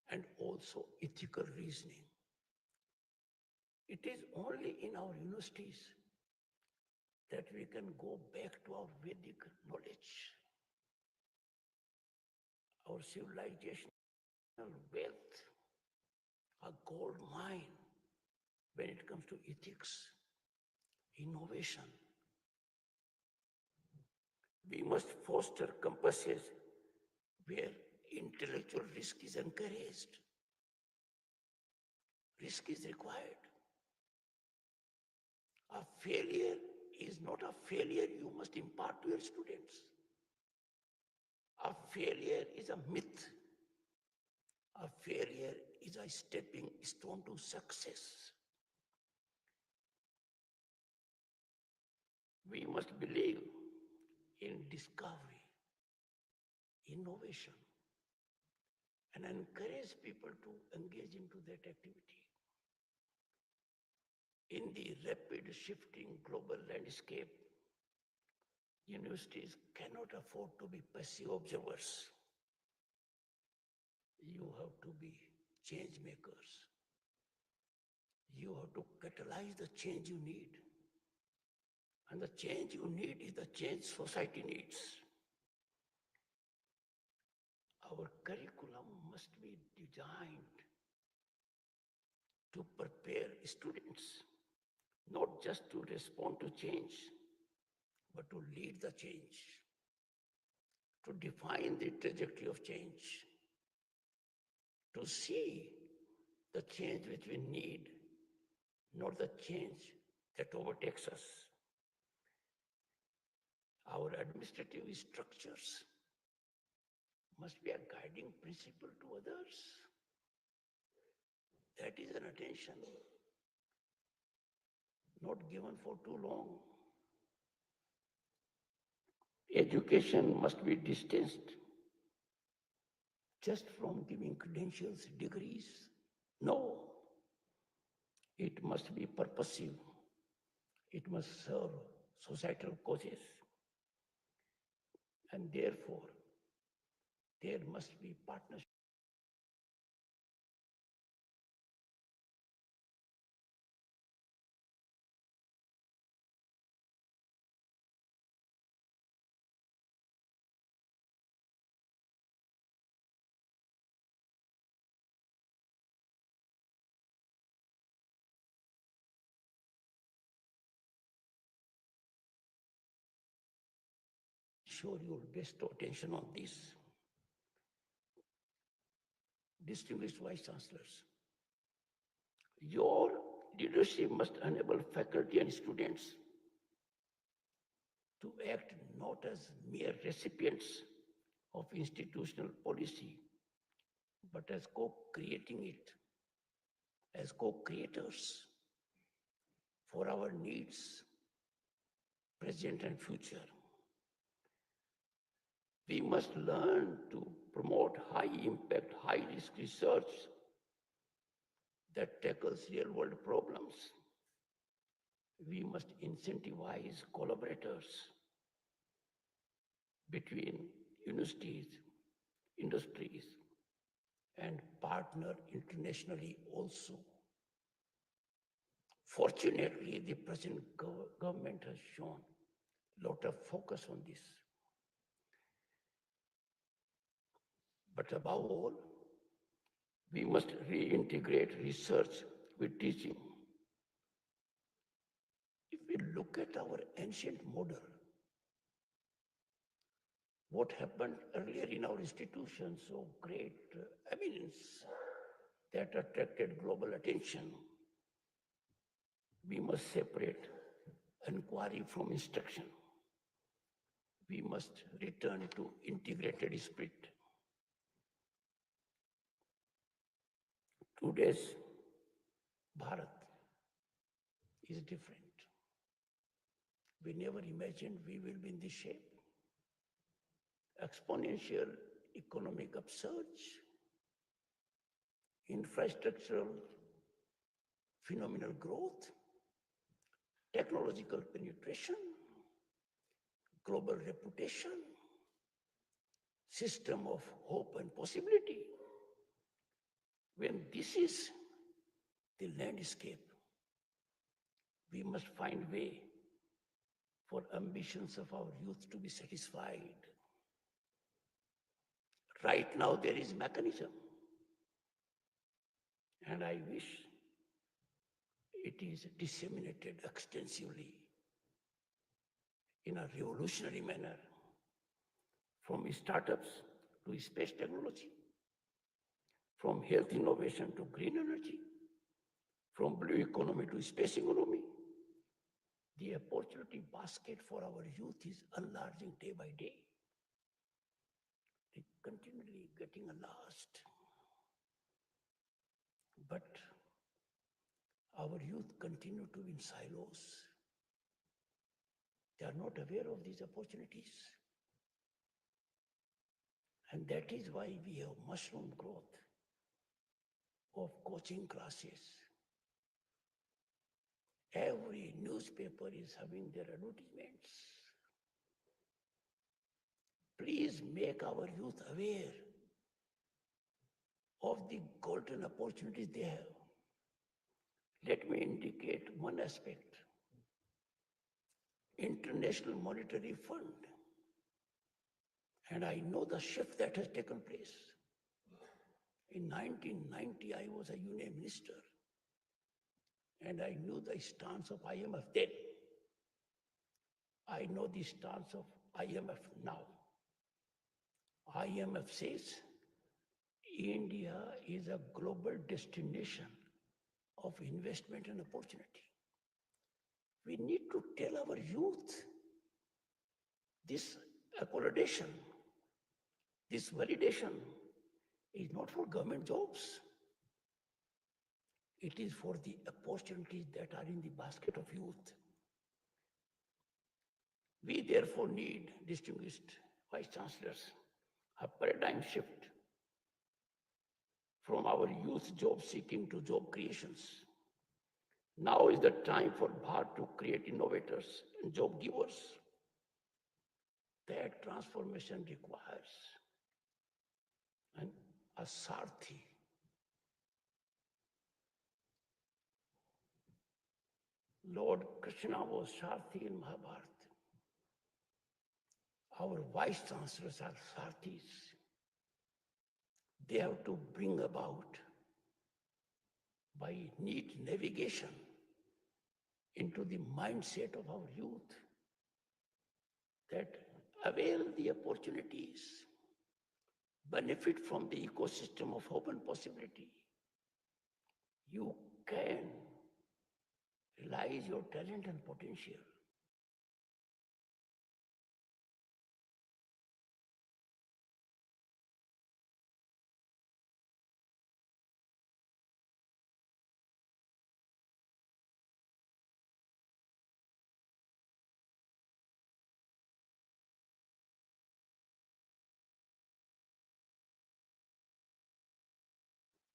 and also ethical reasoning. It is only in our universities that we can go back to our Vedic knowledge, our civilizational wealth, a gold mine when it comes to ethics, innovation. We must foster campuses where intellectual risk is encouraged. Risk is required. A failure is not a failure you must impart to your students. A failure is a myth. A failure is a stepping stone to success. We must believe in discovery, innovation, and encourage people to engage into that activity. In the rapid shifting global landscape, universities cannot afford to be passive observers. You have to be change makers. You have to catalyze the change you need. And the change you need is the change society needs. Our curriculum must be designed to prepare students, not just to respond to change, but to lead the change, to define the trajectory of change, to see the change which we need, not the change that overtakes us. Our administrative structures must be a guiding principle to others. That is an attention not given for too long. Education must be distanced just from giving credentials, degrees. No, it must be purposive. It must serve societal causes. And therefore, there must be partnership. Sure, your best attention on this. Distinguished Vice Chancellors, your leadership must enable faculty and students to act not as mere recipients of institutional policy, but as co-creating it, as co-creators for our needs, present and future. We must learn to promote high impact, high risk research that tackles real world problems. We must incentivize collaborators between universities, industries, and partner internationally also. Fortunately, the present government has shown a lot of focus on this. But above all, we must reintegrate research with teaching. If we look at our ancient model, what happened earlier in our institutions of great eminence that attracted global attention, we must separate inquiry from instruction. We must return to integrated spirit. Today's Bharat is different. We never imagined we will be in this shape. Exponential economic upsurge, infrastructural phenomenal growth, technological penetration, global reputation, system of hope and possibility. When this is the landscape, we must find way for ambitions of our youth to be satisfied. Right now there is mechanism, and I wish it is disseminated extensively in a revolutionary manner, from startups to space technology, from health innovation to green energy, from blue economy to space economy. The opportunity basket for our youth is enlarging day by day. It's continually getting enlarged. But our youth continue to be in silos. They are not aware of these opportunities. And that is why we have mushroom growth of coaching classes. Every newspaper is having their advertisements. Please make our youth aware of the golden opportunities they have. Let me indicate one aspect. International Monetary Fund. And I know the shift that has taken place. In 1990, I was a union minister. And I knew the stance of IMF then. I know the stance of IMF now. IMF says India is a global destination of investment and opportunity. We need to tell our youth this accreditation, this validation is not for government jobs. It is for the opportunities that are in the basket of youth. We therefore need, distinguished Vice Chancellors, a paradigm shift from our youth job seeking to job creations. Now is the time for Bharat to create innovators and job givers. That transformation requires a Sarthi. Lord Krishna was Sarthi in Mahabharata. Our Vice Chancellors are Sarthis. They have to bring about, by neat navigation, into the mindset of our youth that avail the opportunities, benefit from the ecosystem of hope and possibility. You can realize your talent and potential.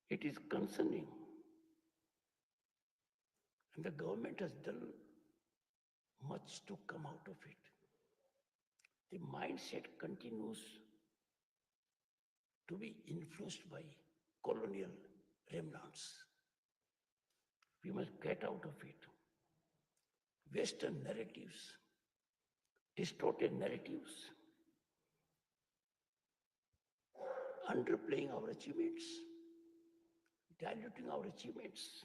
It is concerning And the government has done much to come out of it. The mindset continues to be influenced by colonial remnants. We must get out of it. Western narratives, distorted narratives, underplaying our achievements, diluting our achievements.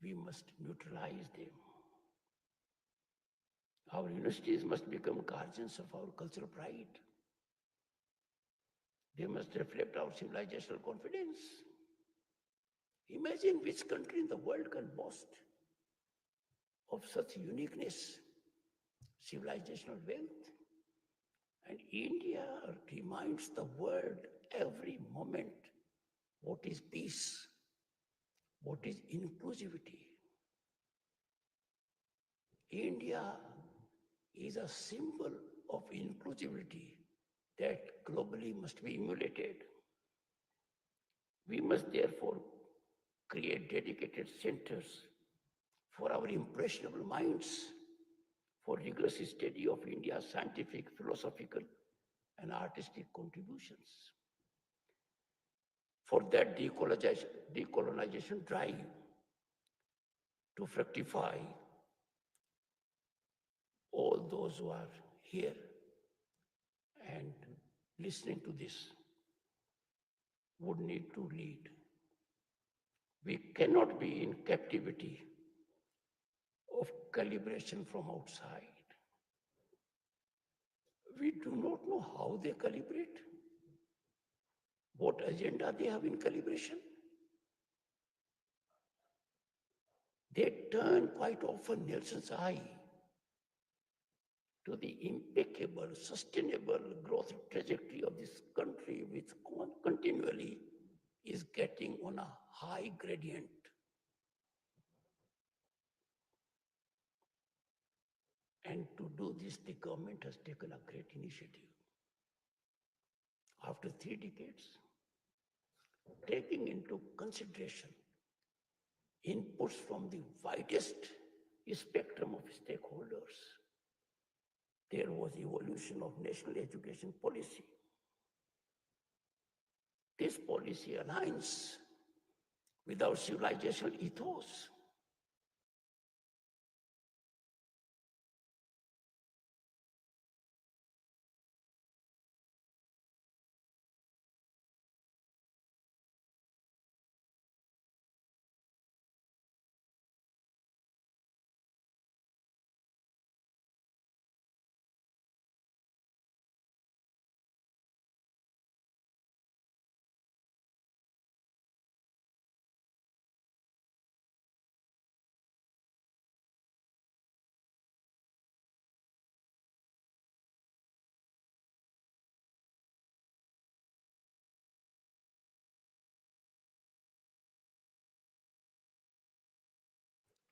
We must neutralize them. Our universities must become guardians of our cultural pride. They must reflect our civilizational confidence. Imagine which country in the world can boast of such uniqueness, civilizational wealth. And India reminds the world every moment what is peace, what is inclusivity. India is a symbol of inclusivity that globally must be emulated. We must therefore create dedicated centers for our impressionable minds for rigorous study of India's scientific, philosophical, and artistic contributions. For that decolonization drive to fructify, all those who are here and listening to this would need to lead. We cannot be in captivity of calibration from outside. We do not know how they calibrate, what agenda they have in calibration. They turn quite often Nelson's eye to the impeccable, sustainable growth trajectory of this country, which continually is getting on a high gradient. And to do this, the government has taken a great initiative. After 3 decades, taking into consideration inputs from the widest spectrum of stakeholders, there was evolution of national education policy. This policy aligns with our civilizational ethos.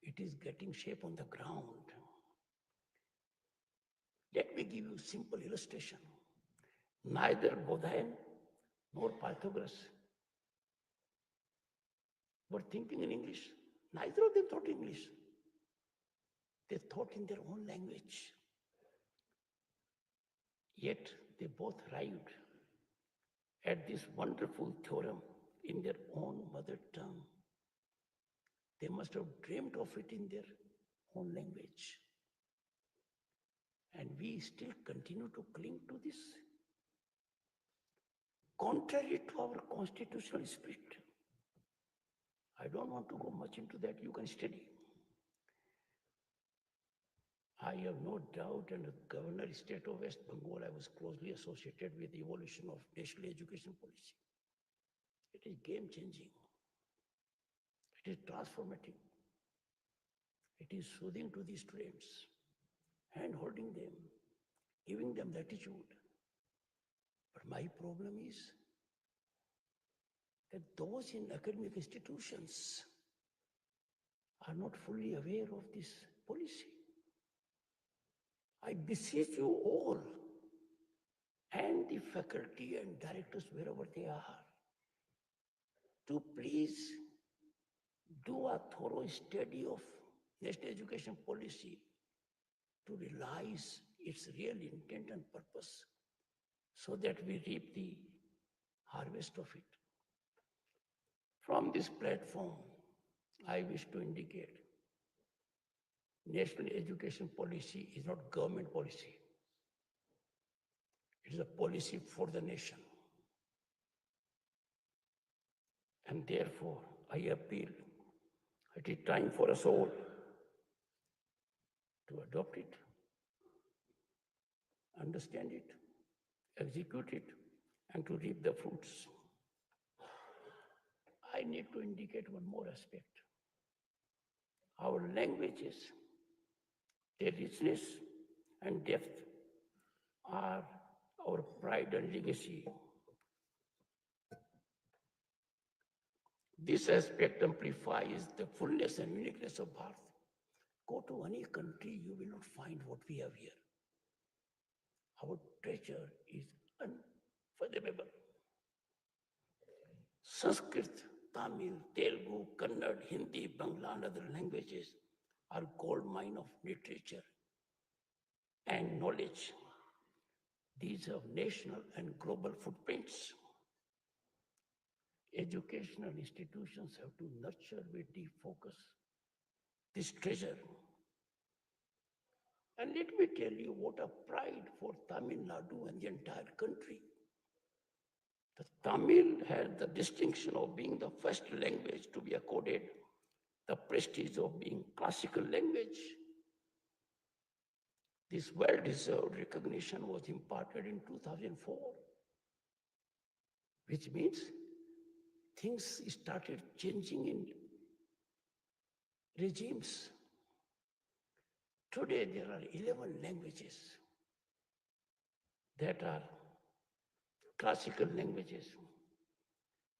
It is getting shape on the ground. Let me give you a simple illustration. Neither Bodhayan nor Pythagoras were thinking in English. Neither of them thought English. They thought in their own language. Yet they both arrived at this wonderful theorem in their own mother tongue. They must have dreamed of it in their own language. And we still continue to cling to this, contrary to our constitutional spirit. I don't want to go much into that, you can study. I have no doubt, and the Governor State of West Bengal, I was closely associated with the evolution of national education policy. It is game-changing. It is transformative. It is soothing to the students, hand-holding them, giving them latitude. But my problem is that those in academic institutions are not fully aware of this policy. I beseech you all and the faculty and directors wherever they are to please do a thorough study of national education policy to realize its real intent and purpose so that we reap the harvest of it. From this platform, I wish to indicate national education policy is not government policy. It is a policy for the nation. And therefore, I appeal, it is time for us all to adopt it, understand it, execute it, and to reap the fruits. I need to indicate one more aspect. Our languages, their richness and depth are our pride and legacy. This aspect amplifies the fullness and uniqueness of Bharat. Go to any country, you will not find what we have here. Our treasure is unfathomable. Sanskrit, Tamil, Telugu, Kannada, Hindi, Bangla, and other languages are gold mine of literature and knowledge. These have national and global footprints. Educational institutions have to nurture with deep focus this treasure. And let me tell you what a pride for Tamil Nadu and the entire country. The Tamil had the distinction of being the first language to be accorded the prestige of being classical language. This well-deserved recognition was imparted in 2004, which means things started changing in regimes. Today, there are 11 languages that are classical languages.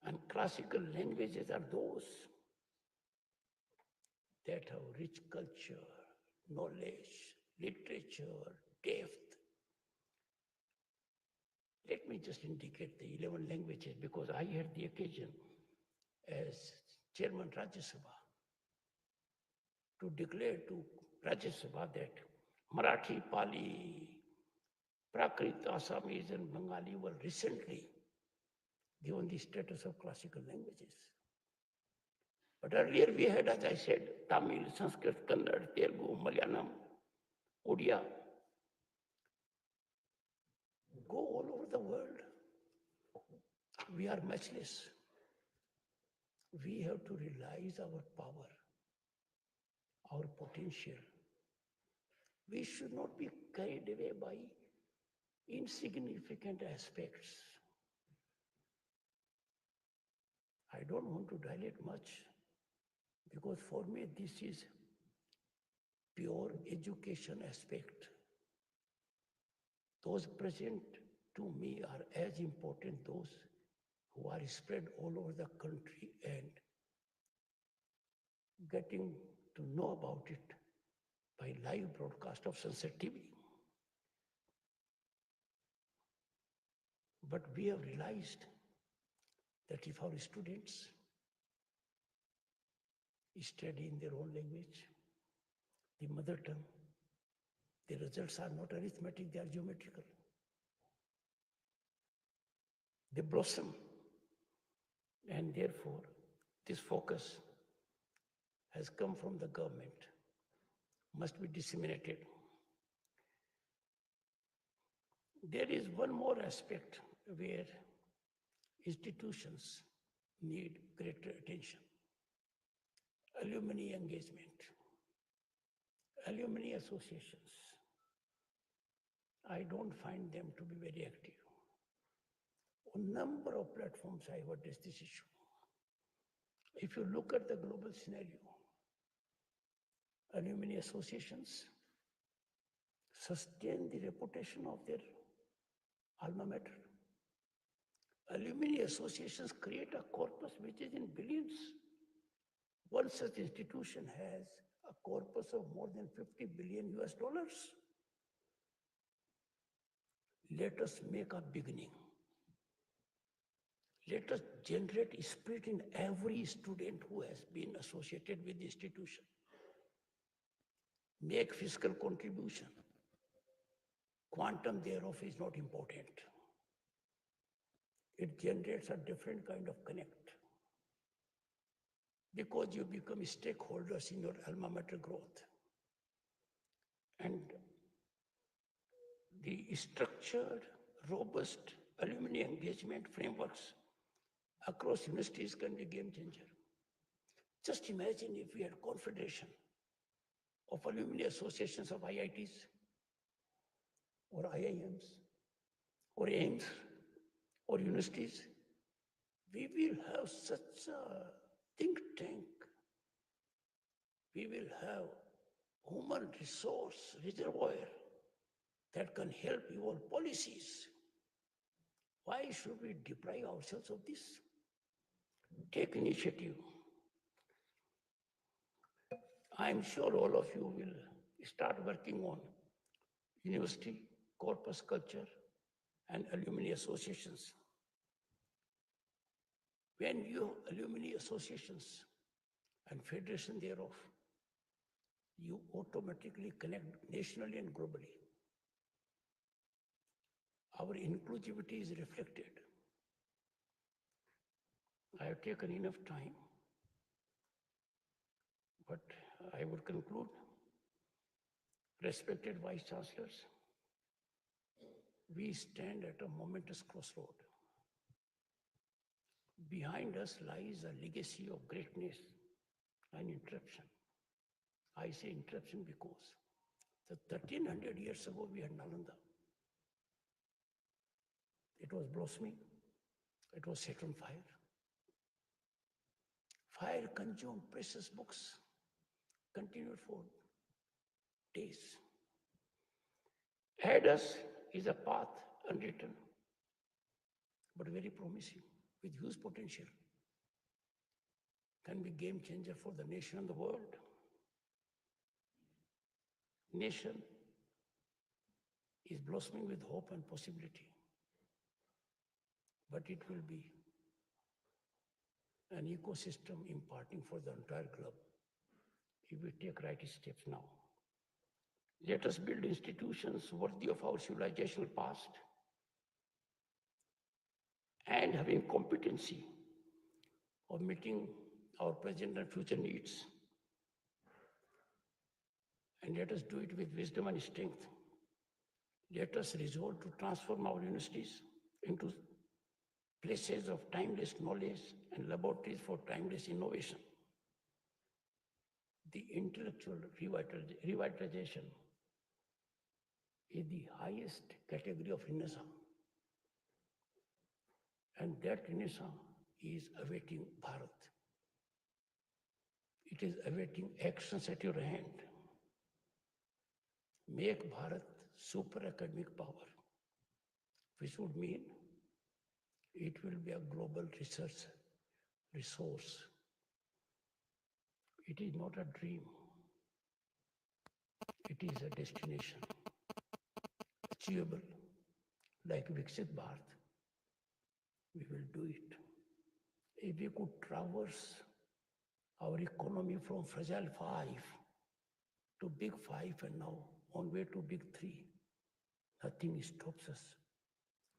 And classical languages are those that have rich culture, knowledge, literature, depth. Let me just indicate the 11 languages because I had the occasion as Chairman Rajya Sabha to declare to Rajya Sabha that Marathi, Pali, Prakrit, Assamese, and Bengali were recently given the status of classical languages. But earlier we had, as I said, Tamil, Sanskrit, Kannada, Telugu, Malayalam, Odia. Go all over the world. We are matchless. We have to realize our power, our potential. We should not be carried away by insignificant aspects. I don't want to dilate much because for me this is pure education aspect. Those present to me are as important those who are spread all over the country and getting to know about it by live broadcast of Sunset TV. But we have realized that if our students study in their own language, the mother tongue, the results are not arithmetic, they are geometrical. They blossom. And therefore, this focus has come from the government, must be disseminated. There is one more aspect where institutions need greater attention. Alumni engagement, alumni associations. I don't find them to be very active. On a number of platforms I have addressed this issue. If you look at the global scenario, alumni associations sustain the reputation of their alma mater. Alumni associations create a corpus which is in billions. One such institution has a corpus of more than 50 billion US dollars. Let us make a beginning. Let us generate spirit in every student who has been associated with the institution. Make fiscal contribution. Quantum thereof is not important. It generates a different kind of connect. Because you become stakeholders in your alma mater growth. And the structured, robust alumni engagement frameworks across universities can be game changer. Just imagine if we had confederation of alumni associations of IITs or IIMs or AIMS or universities. We will have such a think tank. We will have human resource reservoir that can help your policies. Why should we deprive ourselves of this? Take initiative. I'm sure all of you will start working on university, corpus culture, and alumni associations. When you alumni associations and federation thereof, you automatically connect nationally and globally. Our inclusivity is reflected. I have taken enough time, but I would conclude. Respected Vice Chancellors, we stand at a momentous crossroad. Behind us lies a legacy of greatness and interruption. I say interruption because 1300 years ago we had Nalanda. It was blossoming. It was set on fire. Fire consumed precious books, continued for days. Ahead us is a path unwritten, but very promising, with huge potential. Can be game changer for the nation and the world. Nation is blossoming with hope and possibility, but it will be an ecosystem imparting for the entire globe if we take right steps now. Let us build institutions worthy of our civilizational past and having competency of meeting our present and future needs. And let us do it with wisdom and strength. Let us resolve to transform our universities into places of timeless knowledge and laboratories for timeless innovation. The intellectual revitalization is the highest category of renaissance. And that renaissance is awaiting Bharat. It is awaiting actions at your hand. Make Bharat super academic power, which would mean it will be a global research resource. It is not a dream. It is a destination, achievable, like Viksit Bharat. We will do it. If we could traverse our economy from fragile 5 to big 5 and now on way to big 3, nothing stops us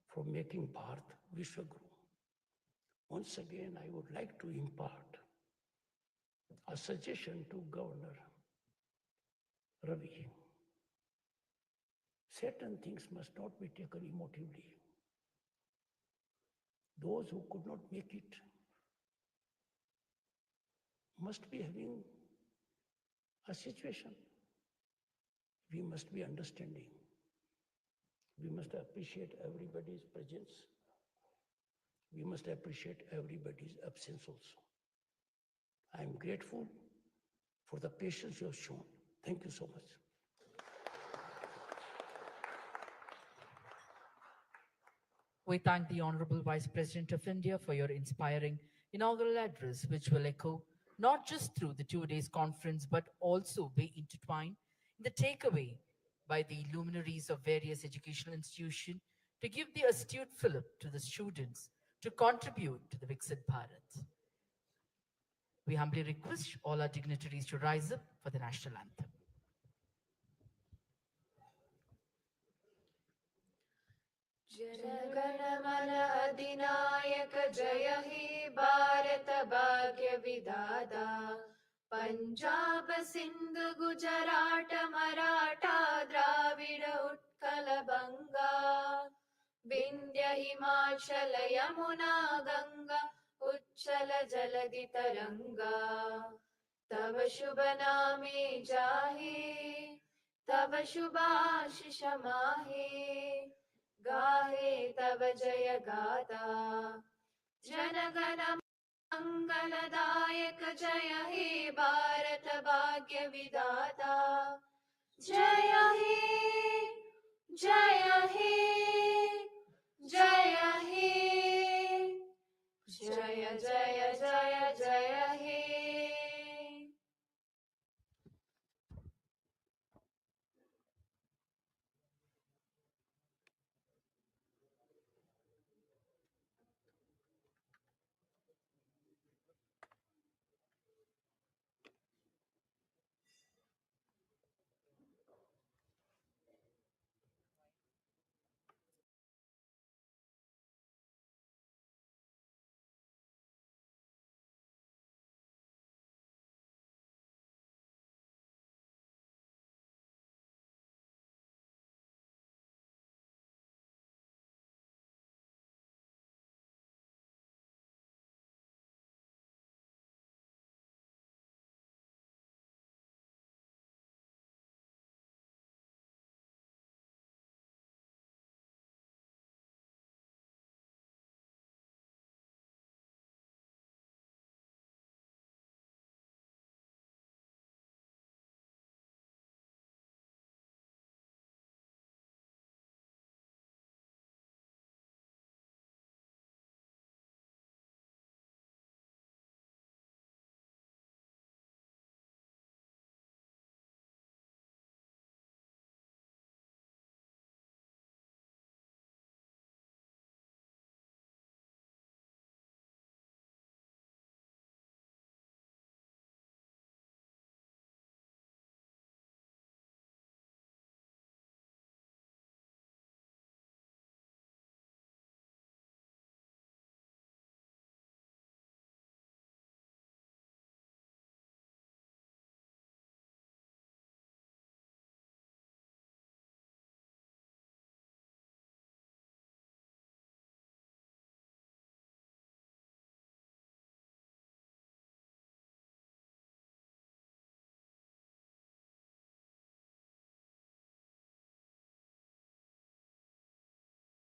from making Bharat Vishwaguru. Once again, I would like to impart a suggestion to Governor Ravi. Certain things must not be taken emotively. Those who could not make it must be having a situation. We must be understanding. We must appreciate everybody's presence. We must appreciate everybody's absence also. I am grateful for the patience you have shown. Thank you so much. We thank the Honorable Vice President of India for your inspiring inaugural address, which will echo not just through the 2 days conference, but also be intertwined in the takeaway by the luminaries of various educational institutions to give the astute fillip to the students to contribute to the Viksit Bharat. We humbly request all our dignitaries to rise up for the national anthem. Jana Gana Mana अधिनायक जय हे भारत भाग्य विधाता पंजाब सिंध गुजरात मराठा द्राविड उत्कल बंगा विंध्य हिमाचल यमुना गंगा उच्चल जलधि तरंगा तव शुभ नामे जाहे तव शुभाशिष माहे गाहे तव जय गाथा जनगण मंगलदायक जय हे भारत भाग्य विधाता जय हे जय हे जय हे जय जय जय जय